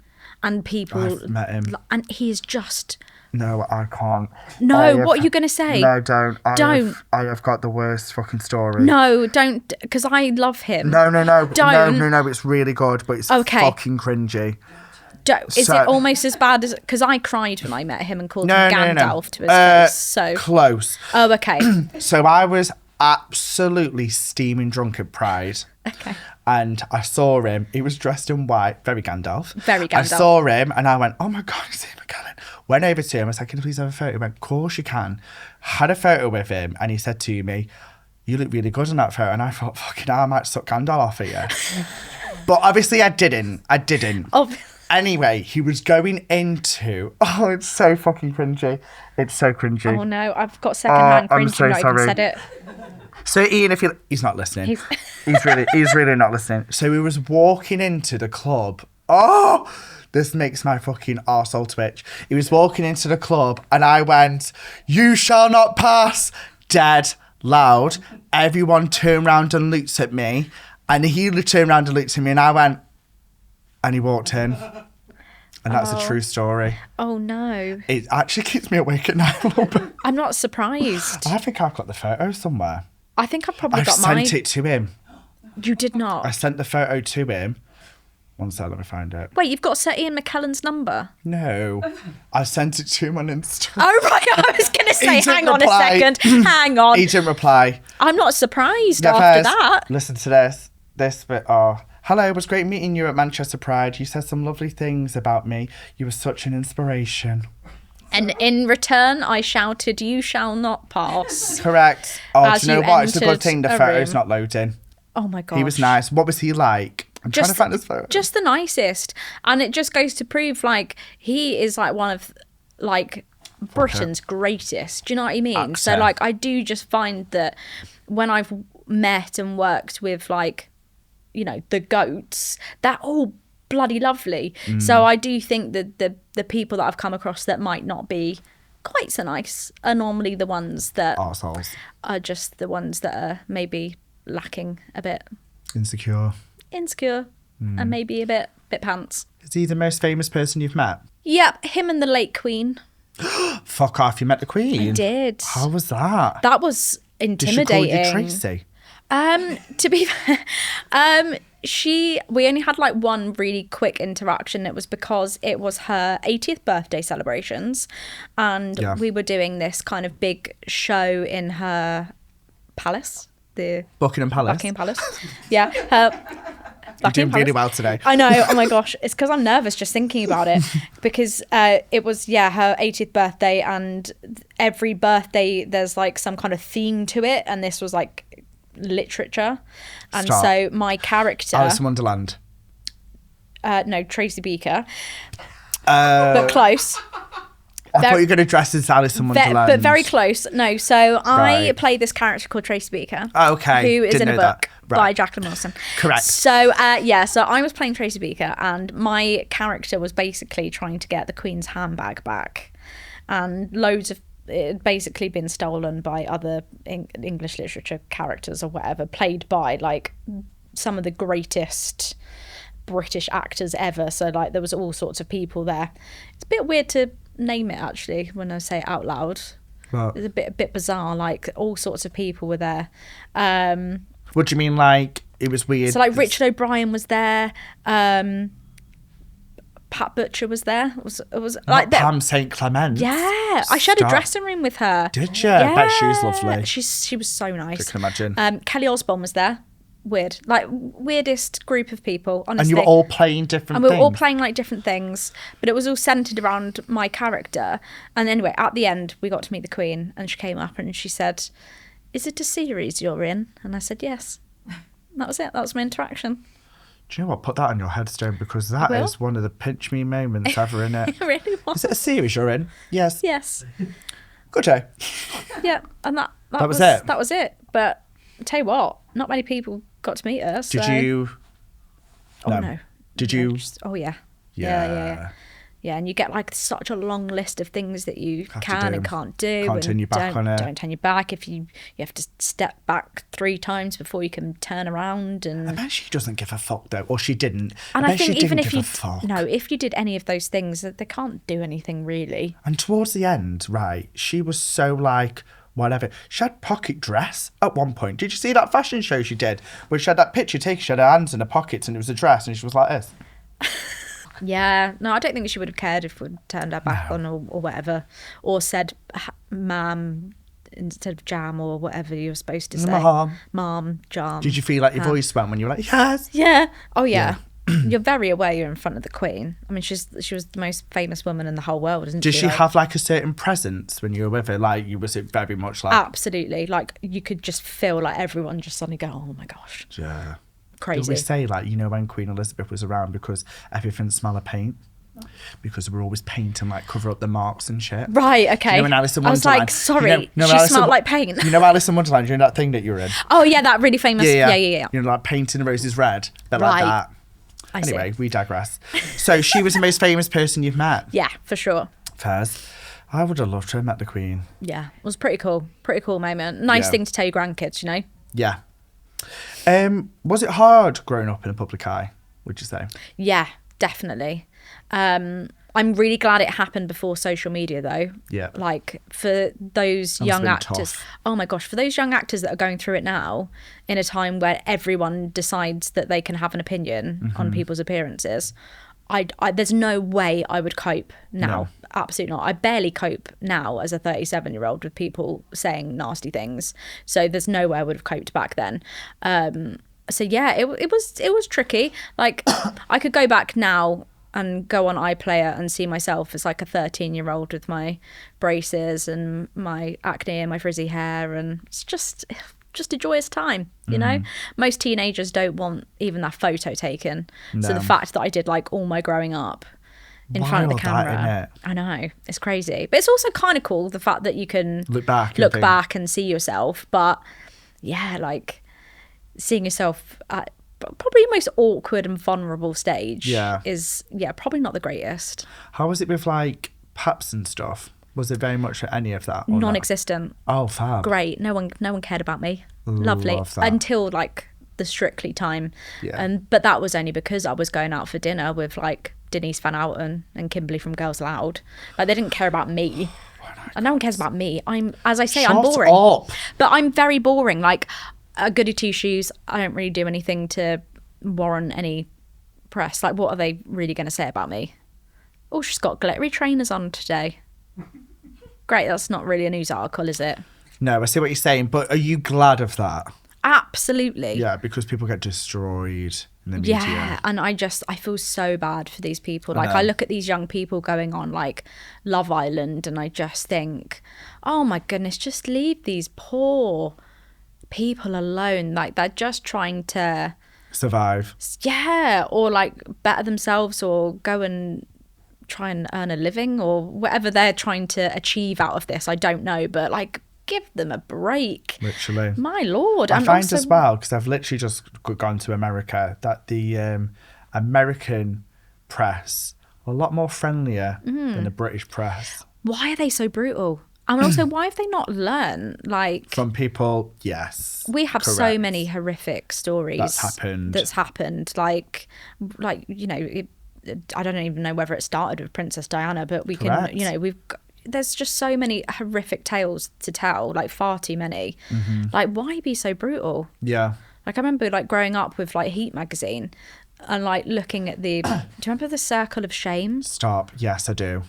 and people. I've met him. And he is just... No, I can't. No, what are you going to say? No, don't. Don't. I have got the worst fucking story. No, don't, because I love him. No. Don't. No, it's really good, but it's fucking cringy. Is it almost as bad as... Because I cried when I met him and called him Gandalf to his face. So close. Oh, okay. So I was absolutely steaming drunk at Pride. Okay. And I saw him. He was dressed in white. Very Gandalf. Very Gandalf. I saw him and I went, oh my God, it's Ian McKellen. Went over to him. I was like, can you please have a photo? He went, of course you can. Had a photo with him and he said to me, you look really good in that photo. And I thought, fucking hell, I might suck Gandalf off of you. But obviously I didn't. Anyway, he was going into... Oh, it's so fucking cringy. It's so cringy. Oh, no. I've got second-hand cringe. I'm so sorry. Said it. So, Ian, if he's not listening. He's really not listening. So, he was walking into the club. Oh, this makes my fucking arsehole twitch. He was walking into the club and I went, you shall not pass, dead loud. Everyone turned around and looked at me. And he turned around and looked at me and I went... And he walked in. And that's a true story. Oh, no. It actually keeps me awake at night a little bit. I'm not surprised. I think I've got the photo somewhere. I think I've probably got mine. I sent it to him. You did not? I sent the photo to him. One sec, let me find it. Wait, you've got Sir Ian McKellen's number? No. I sent it to him on Instagram. Oh, right. I was going to say, hang on a second. Hang on. He didn't reply. I'm not surprised after that. Listen to this. This bit, hello, it was great meeting you at Manchester Pride. You said some lovely things about me. You were such an inspiration. And in return, I shouted, you shall not pass. Correct. Oh, do you know what? It's a good thing the photo's not loading. Oh, my gosh. He was nice. What was he like? I'm trying to find this photo. Just the nicest. And it just goes to prove, like, he is, like, one of, like, Britain's greatest. Do you know what I mean? Actor. So, like, I do just find that when I've met and worked with, like, you know, the goats, they're all bloody lovely. So I do think that the people that I've come across that might not be quite so nice are normally the ones that arseholes. Are just the ones that are maybe lacking a bit. Insecure. And maybe a bit pants. Is he the most famous person you've met? Yep, him and the late Queen. Fuck off, you met the Queen? I did. How was that? That was intimidating. Did she call you Tracy? To be fair, we only had like one really quick interaction. It was because it was her 80th birthday celebrations, and we were doing this kind of big show in her palace, the Buckingham Palace. Yeah, you're doing really well today. I know. Oh my gosh, it's because I'm nervous just thinking about it, because it was her 80th birthday, and every birthday there's like some kind of theme to it, and this was like literature. And so my character, Alice in Wonderland. No, Tracy Beaker, but close. I thought you were going to dress as Alice in Wonderland, but very close. No, so I play this character called Tracy Beaker. Okay, who is didn't in a know book that. by Jacqueline Wilson. Correct. So so I was playing Tracy Beaker, and my character was basically trying to get the Queen's handbag back, and loads of it had basically been stolen by other English literature characters or whatever, played by like some of the greatest British actors ever. So like there was all sorts of people there. It's a bit weird to name it actually when I say it out loud. What? It's a bit bizarre. Like all sorts of people were there. What do you mean? Like it was weird? So like Richard O'Brien was there. Pat Butcher was there. It was like Pam St. Clement. Yeah, I shared a dressing room with her. Did you? Yeah. I bet she was lovely. She was so nice. I can imagine. Kelly Osbourne was there. Weird, like weirdest group of people. Honestly, and you were all playing different. And we were all playing like different things, but it was all centered around my character. And anyway, at the end, we got to meet the Queen, and she came up and she said, is it a series you're in? And I said, yes. That was it. That was my interaction. Do you know what? Put that on your headstone, because that is one of the pinch me moments ever, in it. It really was. Is it a series you're in? Yes. Yes. Good day. Yeah, and that was it. That was it. But I'll tell you what, not many people got to meet her. Did you? Oh no. Did you? Oh yeah. Yeah. Yeah, and you get like such a long list of things that you can and can't do. Can't turn your back on it. Don't turn your back. If you have to step back 3 times before you can turn around. And I bet she doesn't give a fuck though, or she didn't. And I think even if you did any of those things, they can't do anything really. And towards the end, right, she was so like, whatever. She had pocket dress at one point. Did you see that fashion show she did, where she had that picture taken? She had her hands in her pockets and it was a dress, and she was like this. Yeah, no, I don't think she would have cared if we'd turned her back on or whatever, or said ma'am instead of jam or whatever you were supposed to say. Mom, jam. Did you feel like your voice went when you were like, yes? Yeah. Oh yeah. You're very aware you're in front of the Queen. I mean, she was the most famous woman in the whole world, isn't she? Did she have like a certain presence when you were with her? Like, was it very much like? Absolutely. Like, you could just feel like everyone just suddenly go, oh my gosh. Yeah. Crazy. Did we say, like, you know, when Queen Elizabeth was around, because everything smelled of paint? Because we're always painting, like, cover up the marks and shit. Right, okay. You know, in Alice in I was Wonderland, like, sorry, she smelled like paint. You know Alice in Wonderland, during that thing that you were in? Oh, yeah, that really famous. Yeah. You know, like painting the roses red. They're like that. Anyway, we digress. So she was the most famous person you've met? Yeah, for sure. Fairs. I would have loved to have met the Queen. Yeah, it was pretty cool. Pretty cool moment. Nice thing to tell your grandkids, you know? Yeah. Was it hard growing up in a public eye, would you say? Yeah, definitely. I'm really glad it happened before social media, though. Yeah. Like, for those young actors. Tough. Oh my gosh, for those young actors that are going through it now, in a time where everyone decides that they can have an opinion on people's appearances, I there's no way I would cope now. No. Absolutely not. I barely cope now as a 37-year-old with people saying nasty things. So there's no way I would have coped back then. So yeah, it was tricky. Like, I could go back now and go on iPlayer and see myself as like a 13-year-old with my braces and my acne and my frizzy hair, and it's just a joyous time, you know? Most teenagers don't want even that photo taken. No. So the fact that I did like all my growing up in front of the camera, I know, it's crazy. But it's also kind of cool, the fact that you can look back and see yourself. But yeah, like seeing yourself at probably your most awkward and vulnerable stage is probably not the greatest. How was it with like paps and stuff? Was it very much any of that? Non-existent. Oh, fab. Great. No one cared about me. Lovely. Until like the Strictly time. Yeah. But that was only because I was going out for dinner with like Denise Van Outen and Kimberly from Girls Aloud. Like, they didn't care about me. And no one cares about me. I'm boring. Up. But I'm very boring. Like, a goody two shoes. I don't really do anything to warrant any press. Like, what are they really going to say about me? Oh, she's got glittery trainers on today. Great, that's not really a news article, is it? No, I see what you're saying, but are you glad of that? Absolutely. Yeah, because people get destroyed in the media. Yeah, and I feel so bad for these people. Like, I look at these young people going on like Love Island, and I just think, oh my goodness, just leave these poor people alone. Like, they're just trying to survive. Yeah, or like better themselves, or go and try and earn a living, or whatever they're trying to achieve out of this. I don't know, but like, give them a break. Literally. My Lord. I find as well, because I've literally just gone to America, that the American press are a lot more friendlier than the British press. Why are they so brutal? And also, why have they not learned? Like, from people, yes. We have so many horrific stories that's happened. Like, you know, I don't even know whether it started with Princess Diana, but we can, you know, there's just so many horrific tales to tell, like far too many. Like, why be so brutal? Yeah. Like, I remember like growing up with like Heat magazine and like looking at the, do you remember the Circle of Shame? Stop. Yes, I do.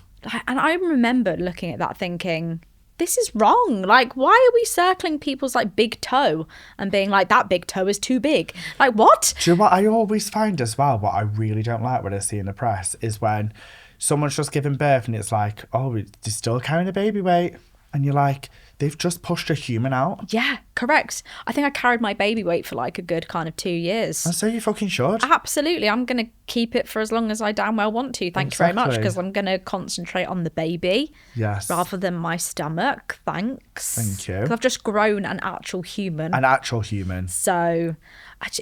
And I remember looking at that thinking, this is wrong. Like, why are we circling people's like big toe and being like, that big toe is too big? Like, what? Do you know what I always find as well, what I really don't like when I see in the press, is when someone's just giving birth and it's like, oh, they're still carrying a baby weight. And you're like, they've just pushed a human out. Yeah, correct. I think I carried my baby weight for like a good kind of 2 years. And so you fucking should. Absolutely. I'm going to keep it for as long as I damn well want to. Thank you very much, because I'm going to concentrate on the baby. Yes. Rather than my stomach. Thanks. Thank you. Because I've just grown an actual human. An actual human. So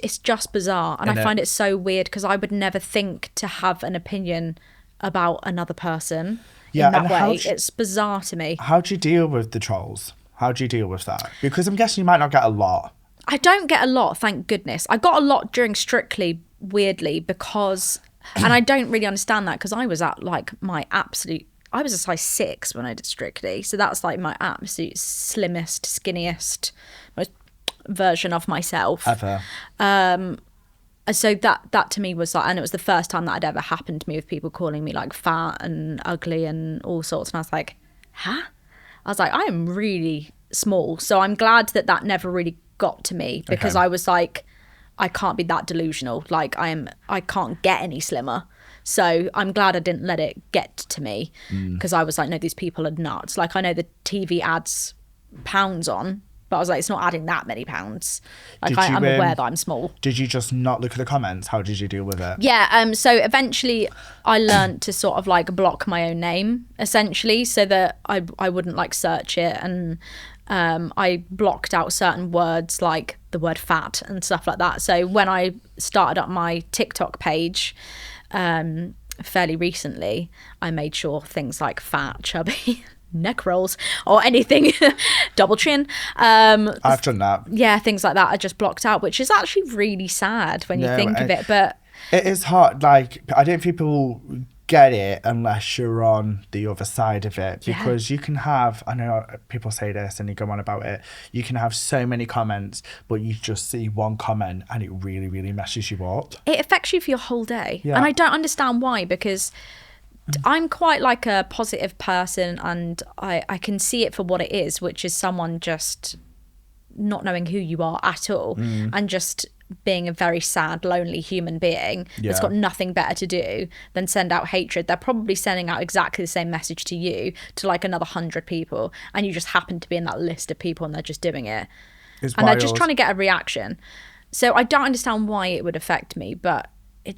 it's just bizarre. And I find it so weird because I would never think to have an opinion about another person. Yeah, in that and way. It's bizarre to me. How do you deal with the trolls? How do you deal with that? Because I'm guessing you might not get a lot. I don't get a lot, thank goodness. I got a lot during Strictly, weirdly, because... And I don't really understand that because I was at like my absolute... I was a size 6 when I did Strictly. So that's like my absolute slimmest, skinniest most version of myself. Ever. So that to me was like, and it was the first time that had ever happened to me with people calling me like fat and ugly and all sorts. And I was like, huh? I was like, I am really small. So I'm glad that never really got to me because I was like, I can't be that delusional. Like I can't get any slimmer. So I'm glad I didn't let it get to me because I was like, no, these people are nuts. Like I know the TV adds pounds on, but I was like, it's not adding that many pounds. Like I'm aware that I'm small. Did you just not look at the comments? How did you deal with it? Yeah. So eventually I learned to sort of like block my own name essentially so that I wouldn't like search it. And I blocked out certain words like the word fat and stuff like that. So when I started up my TikTok page fairly recently, I made sure things like fat, chubby, neck rolls or anything double chin I've done that. Yeah, things like that I just blocked out, which is actually really sad when you think of it. But it is hard. Like I don't think people get it unless you're on the other side of it, because you can have, I know people say this and you go on about it, you can have so many comments but you just see one comment and it really, really messes you up. It affects you for your whole day. Yeah. And I don't understand why, because I'm quite like a positive person and I can see it for what it is, which is someone just not knowing who you are at all and just being a very sad, lonely human being that's got nothing better to do than send out hatred. They're probably sending out exactly the same message to you, to like another 100 people, and you just happen to be in that list of people and they're just doing it. It's and wild. They're just trying to get a reaction. So I don't understand why it would affect me, but it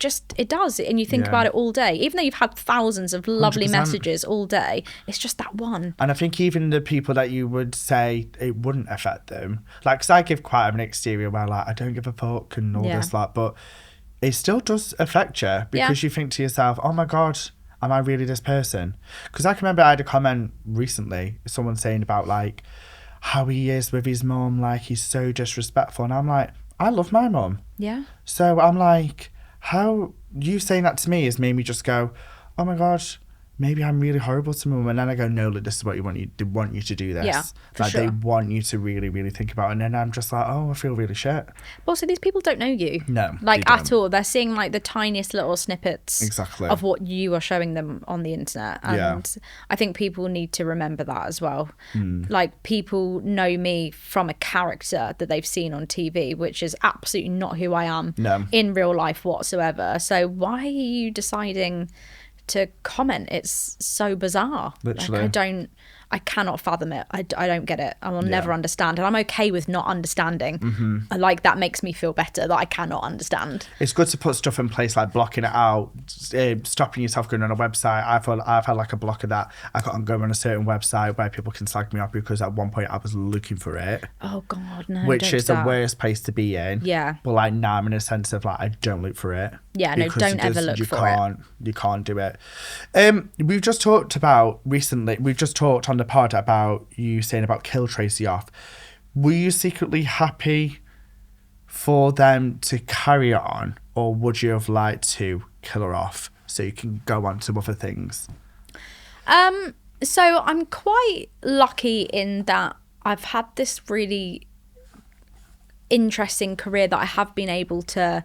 does. And you think about it all day, even though you've had thousands of lovely 100%. messages all day, it's just that one. And I think even the people that you would say it wouldn't affect them, like, because I give quite an exterior where like I don't give a fuck and all this, like, but it still does affect you because you think to yourself, oh my god, am I really this person? Because I can remember I had a comment recently, someone saying about like how he is with his mum, like he's so disrespectful, and I'm like, I love my mum. Yeah. So I'm like, how you saying that to me has made me just go, oh my god, maybe I'm really horrible to mum. And then I go, no, look, this is what they want you to do this. Yeah, for like sure. They want you to really, really think about it. And then I'm just like, oh, I feel really shit. But also these people don't know you. No. Like they at don't. all. They're seeing like the tiniest little snippets Exactly. of what you are showing them on the internet. And I think people need to remember that as well. Like people know me from a character that they've seen on TV, which is absolutely not who I am in real life whatsoever. So why are you deciding to comment? It's so bizarre. Literally. Like I cannot fathom it. I don't get it. I will never understand. And I'm okay with not understanding. Like that makes me feel better that I cannot understand. It's good to put stuff in place like blocking it out, stopping yourself going on a website. I've had like a block of that. I can't go on a certain website where people can slag me off because at one point I was looking for it. Oh God, no. Which is the worst place to be in. Yeah. But like now I'm in a sense of like I don't look for it. Yeah, no, don't ever look for it. You can't do it. We've just talked about recently, we've just talked on the pod about you saying about kill Tracy off. Were you secretly happy for them to carry on, or would you have liked to kill her off so you can go on to other things? So I'm quite lucky in that I've had this really interesting career that I have been able to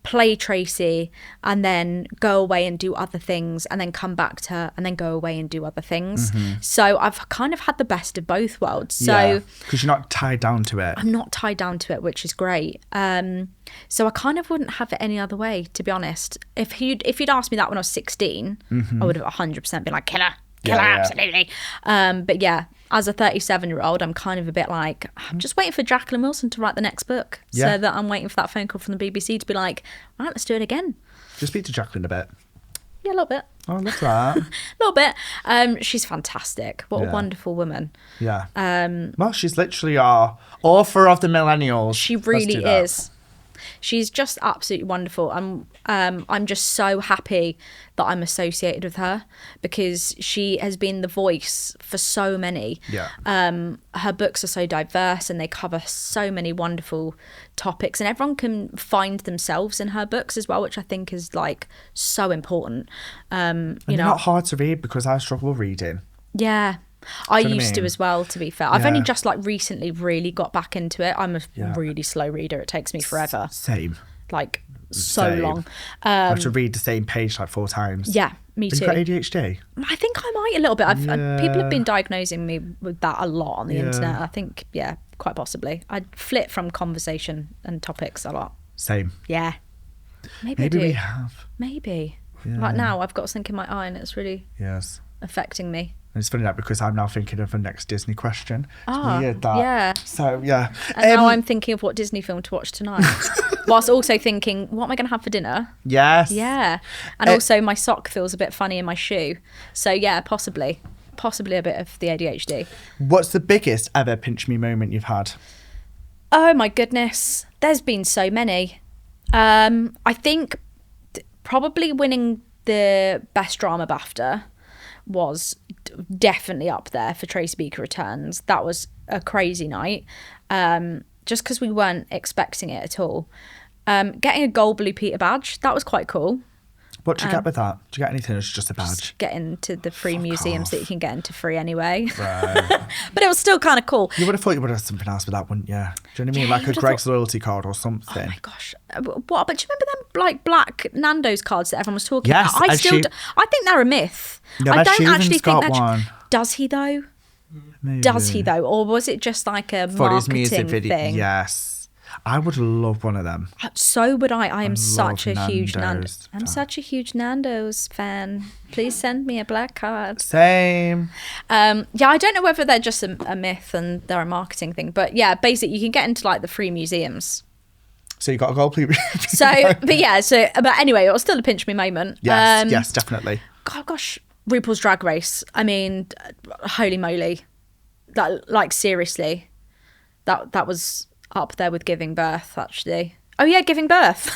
play Tracy and then go away and do other things and then come back to her and then go away and do other things. So I've kind of had the best of both worlds. So because you're not tied down to it. I'm not tied down to it, which is great. So I kind of wouldn't have it any other way, to be honest. If you'd asked me that when I was 16, I would have 100% been like, kill her. Kill her, Yeah. absolutely. But yeah, as a 37-year-old, I'm kind of a bit like, I'm just waiting for Jacqueline Wilson to write the next book. Yeah. So that I'm waiting for that phone call from the BBC to be like, right, let's do it again. Just speak to Jacqueline a bit. Yeah, a little bit. Oh, I love that. A little bit. She's fantastic. What Yeah. a wonderful woman. Yeah. Well, she's literally our author of the millennials. She Let's really do that. is. She's just absolutely wonderful. I'm just so happy that I'm associated with her because she has been the voice for so many. Yeah. Her books are so diverse and they cover so many wonderful topics, and everyone can find themselves in her books as well, which I think is like so important. And they're not hard to read because I struggle reading. Yeah. I Do you know what I used to mean? as well, to be fair. I've only Yeah. just like recently really got back into it. I'm a really slow reader. It takes me forever. Same. Like so Same. long. I have to read the same page like 4 times. Yeah, me Have too. you got ADHD? I think I might a little bit. People Yeah. have been diagnosing me with that a lot on the Yeah. internet. I think, yeah, quite possibly. I flit from conversation and topics a lot. Same. Yeah. Maybe I Maybe do. we have. Maybe. Yeah. Like now, I've got something in my eye and it's really Yes. affecting me. And it's funny that because I'm now thinking of the next Disney question. It's Ah, weird that. yeah. So, yeah. And now I'm thinking of what Disney film to watch tonight. Whilst also thinking, what am I going to have for dinner? Yes. Yeah. And also my sock feels a bit funny in my shoe. So yeah, possibly a bit of the ADHD. What's the biggest ever pinch me moment you've had? Oh my goodness. There's been so many. I think probably winning the Best Drama BAFTA was definitely up there for Tracy Beaker Returns. That was a crazy night. Just because we weren't expecting it at all. Getting a Gold Blue Peter badge, that was quite cool. What do you get with that? Do you get anything or is it just a badge? Just get into the free Fuck museums off. that you can get into free anyway. Right. But it was still kind of cool. You would have thought you would have something else with that, wouldn't you? Do you know what I mean? Yeah, Like you a would have Greg's thought- loyalty card or Oh something. my gosh. What? But do you remember them like black Nando's cards that everyone was talking Yes, about? and she- I think they're a myth. No, I Ed don't Sheeran's actually think got that. one. Does he though? Maybe. Does he though? Or was it just like a For his marketing music video. thing? Yes. I would love one of them. So would I. I am love such a huge Nando's I'm fan. such a huge Nando's fan. Please send me a black card. Same. Yeah, I don't know whether they're just a myth and they're a marketing thing, but yeah, basically you can get into like the free museums. So you got a gold plate. So, but anyway, it was still a pinch me moment. Yes, yes, definitely. Gosh, RuPaul's Drag Race. I mean, holy moly, that like seriously, that was up there with giving birth. Actually, oh yeah, giving birth.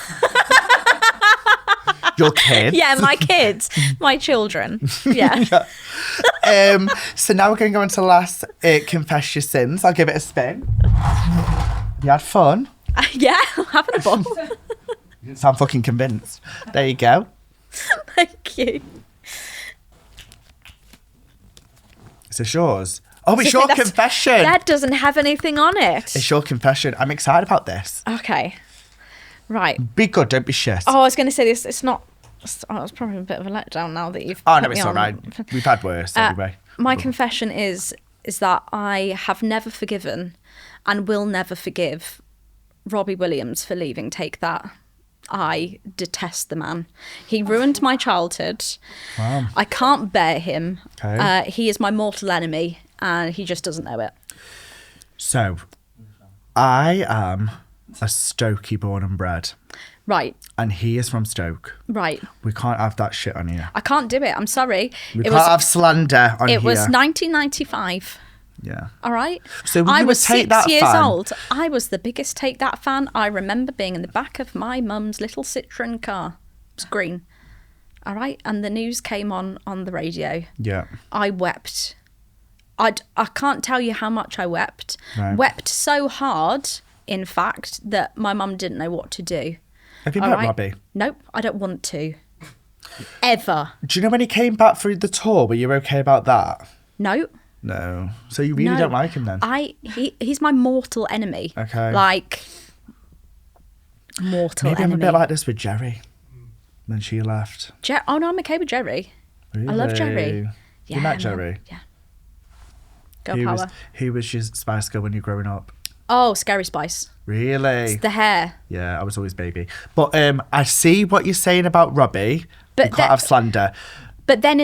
Your kids. Yeah, my kids, my children. Yeah. So now we're going to go into the last Confess Your Sins. I'll give it a spin. You had fun? Yeah, I'm having a ball. You didn't sound fucking convinced. There you go. Thank you. Is this yours? Oh, it's So your that's- confession. That doesn't have anything on it. It's your confession. I'm excited about this. Okay. Right. Be good, don't be shit. Oh, I was going to say this. It's not. It's probably a bit of a letdown now that you've. Oh, put no, me it's on. all right. We've had worse anyway. My confession is that I have never forgiven, and will never forgive, Robbie Williams for leaving Take That. I detest the man. He ruined my childhood. Wow. I can't bear him. Okay. He is my mortal enemy, and he just doesn't know it. So, I am a Stokey born and bred, Right. and he is from Stoke. Right. We can't have that shit on here. I can't do it. I'm sorry. We can't have slander on here. It was 1995. Yeah. All right. So were I you a was Take 6 That years fan? old. I was the biggest Take That fan. I remember being in the back of my mum's little Citroen car. It was green. All right. And the news came on the radio. Yeah. I wept. I can't tell you how much I wept. Right. Wept so hard, in fact, that my mum didn't know what to do. Have you All met right? Robbie? Nope. I don't want to. Ever. Do you know when he came back through the tour? Were you okay about that? No. No. So you really No. don't like him then? He's my mortal enemy. Okay. Like mortal Maybe enemy. I'm a bit like this with Jerry when she left. Oh no, I'm okay with Jerry. Really? I love Jerry. You met man. Jerry? Yeah. Girl power. Who was your Spice Girl when you were growing up? Oh, Scary Spice. Really? It's the hair. Yeah, I was always baby. But I see what you're saying about Robbie. But you can't that- have slander. But then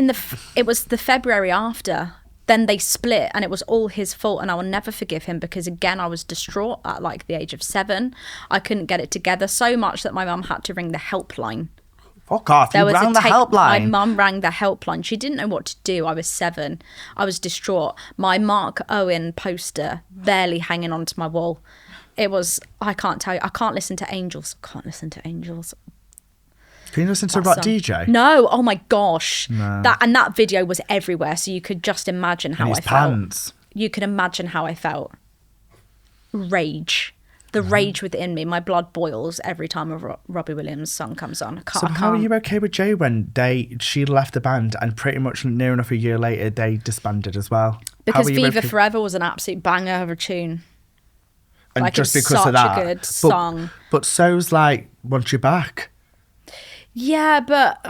it was the February after. Then they split and it was all his fault, and I will never forgive him because, again, I was distraught at like the age of 7. I couldn't get it together so much that my mum had to ring the helpline. Fuck off, you rang the helpline. My mum rang the helpline. She didn't know what to do. I was 7. I was distraught. My Mark Owen poster barely hanging onto my wall. It was, I can't tell you, I can't listen to Angels. Can't listen to Angels. Can you listen to Rock DJ? No, oh my gosh. No. That video was everywhere, so you could just imagine how I felt. You could imagine how I felt. Rage. The rage within me. My blood boils every time a Robbie Williams song comes on. How are you okay with Jay when she left the band and pretty much near enough a year later they disbanded as well? Because Viva Forever was an absolute banger of a tune. And like, just it's because of that. Such a good song. But so's like Want You Back. Yeah, but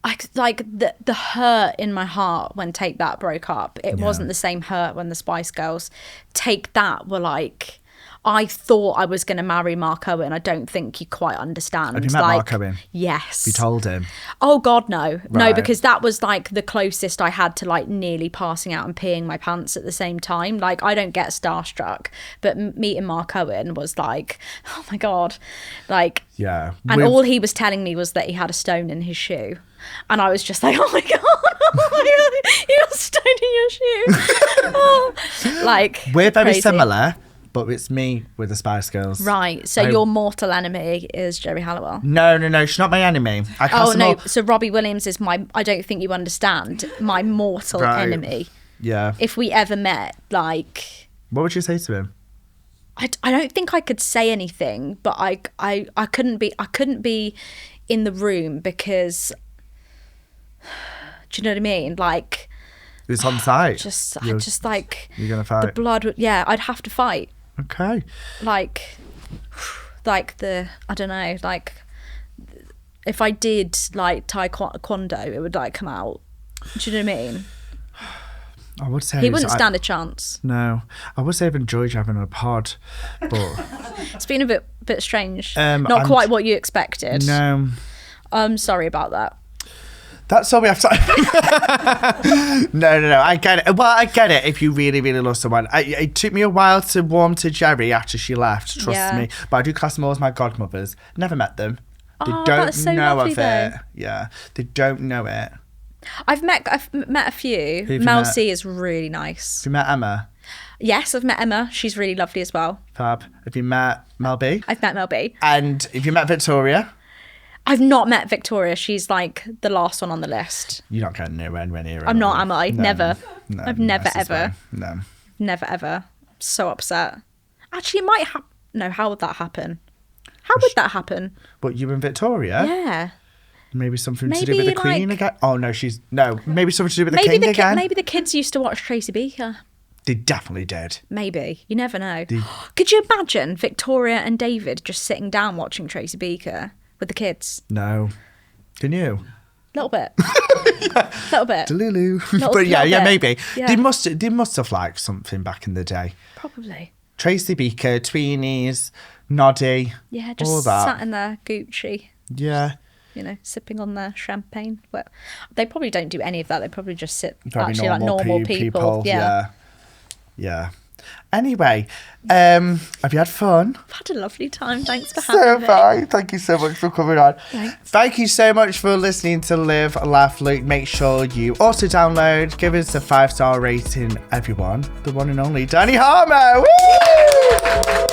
the hurt in my heart when Take That broke up, it wasn't the same hurt when the Spice Girls Take That were like, I thought I was going to marry Mark Owen. I don't think you quite understand. Have you met Mark Owen? Yes. You told him? Oh God, no. Right. No, because that was like the closest I had to like nearly passing out and peeing my pants at the same time. Like, I don't get starstruck, but meeting Mark Owen was like, oh my God. Like, yeah. And all he was telling me was that he had a stone in his shoe. And I was just like, oh my God, you have a stone in your shoe. Oh. Like, we're very crazy. similar. But it's me with the Spice Girls. Right. So your mortal enemy is Jerry Halliwell. No. She's not my enemy. So Robbie Williams is I don't think you understand, my mortal enemy. Yeah. If we ever met, like... What would you say to him? I don't think I could say anything, but I couldn't be in the room because... Do you know what I mean? Like... It's on site. You're going to fight? The blood... Yeah, I'd have to fight. Okay. Like I don't know, like if I did like taekwondo, it would like come out. Do you know what I mean? I would say he wouldn't stand a chance. No, I would say I've enjoyed having a pod, but it's been a bit strange. Not quite what you expected. No, I'm sorry about that. That's all we have to... No. I get it. Well, I get it if you really, really love someone. It took me a while to warm to Jerry after she left, trust me. But I do class them all as my godmothers. Never met them. They don't know of it. Yeah, they don't know it. I've met a few. Mel C is really nice. Have you met Emma? Yes, I've met Emma. She's really lovely as well. Fab. Have you met Mel B? I've met Mel B. And have you met Victoria? I've not met Victoria. She's like the last one on the list. You're not going nowhere near her. I'm not, am I? No, Never. No, I've never, ever. No. Never, ever. So upset. Actually, it might happen. No, how would that happen? How would that happen? But you and Victoria? Yeah. Maybe something to do with the Queen again? Oh, no, maybe something to do with the King again? Maybe the kids used to watch Tracy Beaker. They definitely did. Maybe. You never know. Could you imagine Victoria and David just sitting down watching Tracy Beaker with the kids? No. Can you? A little bit. Little bit. Delulu. But yeah, maybe. Yeah. They must have liked something back in the day. Probably. Tracy Beaker, Tweenies, Noddy. Yeah, just all that. sat in their Gucci. Yeah. You know, sipping on their champagne. Well, they probably don't do any of that. They probably just sit probably actually like normal people. Yeah. Anyway, have you had fun? I've had a lovely time. Thanks for having me. So far. Thank you so much for coming on. Thanks. Thank you so much for listening to Live, Laugh, Luke. Make sure you also download, give us a 5-star rating, everyone. The one and only Dani Harmer. Woo!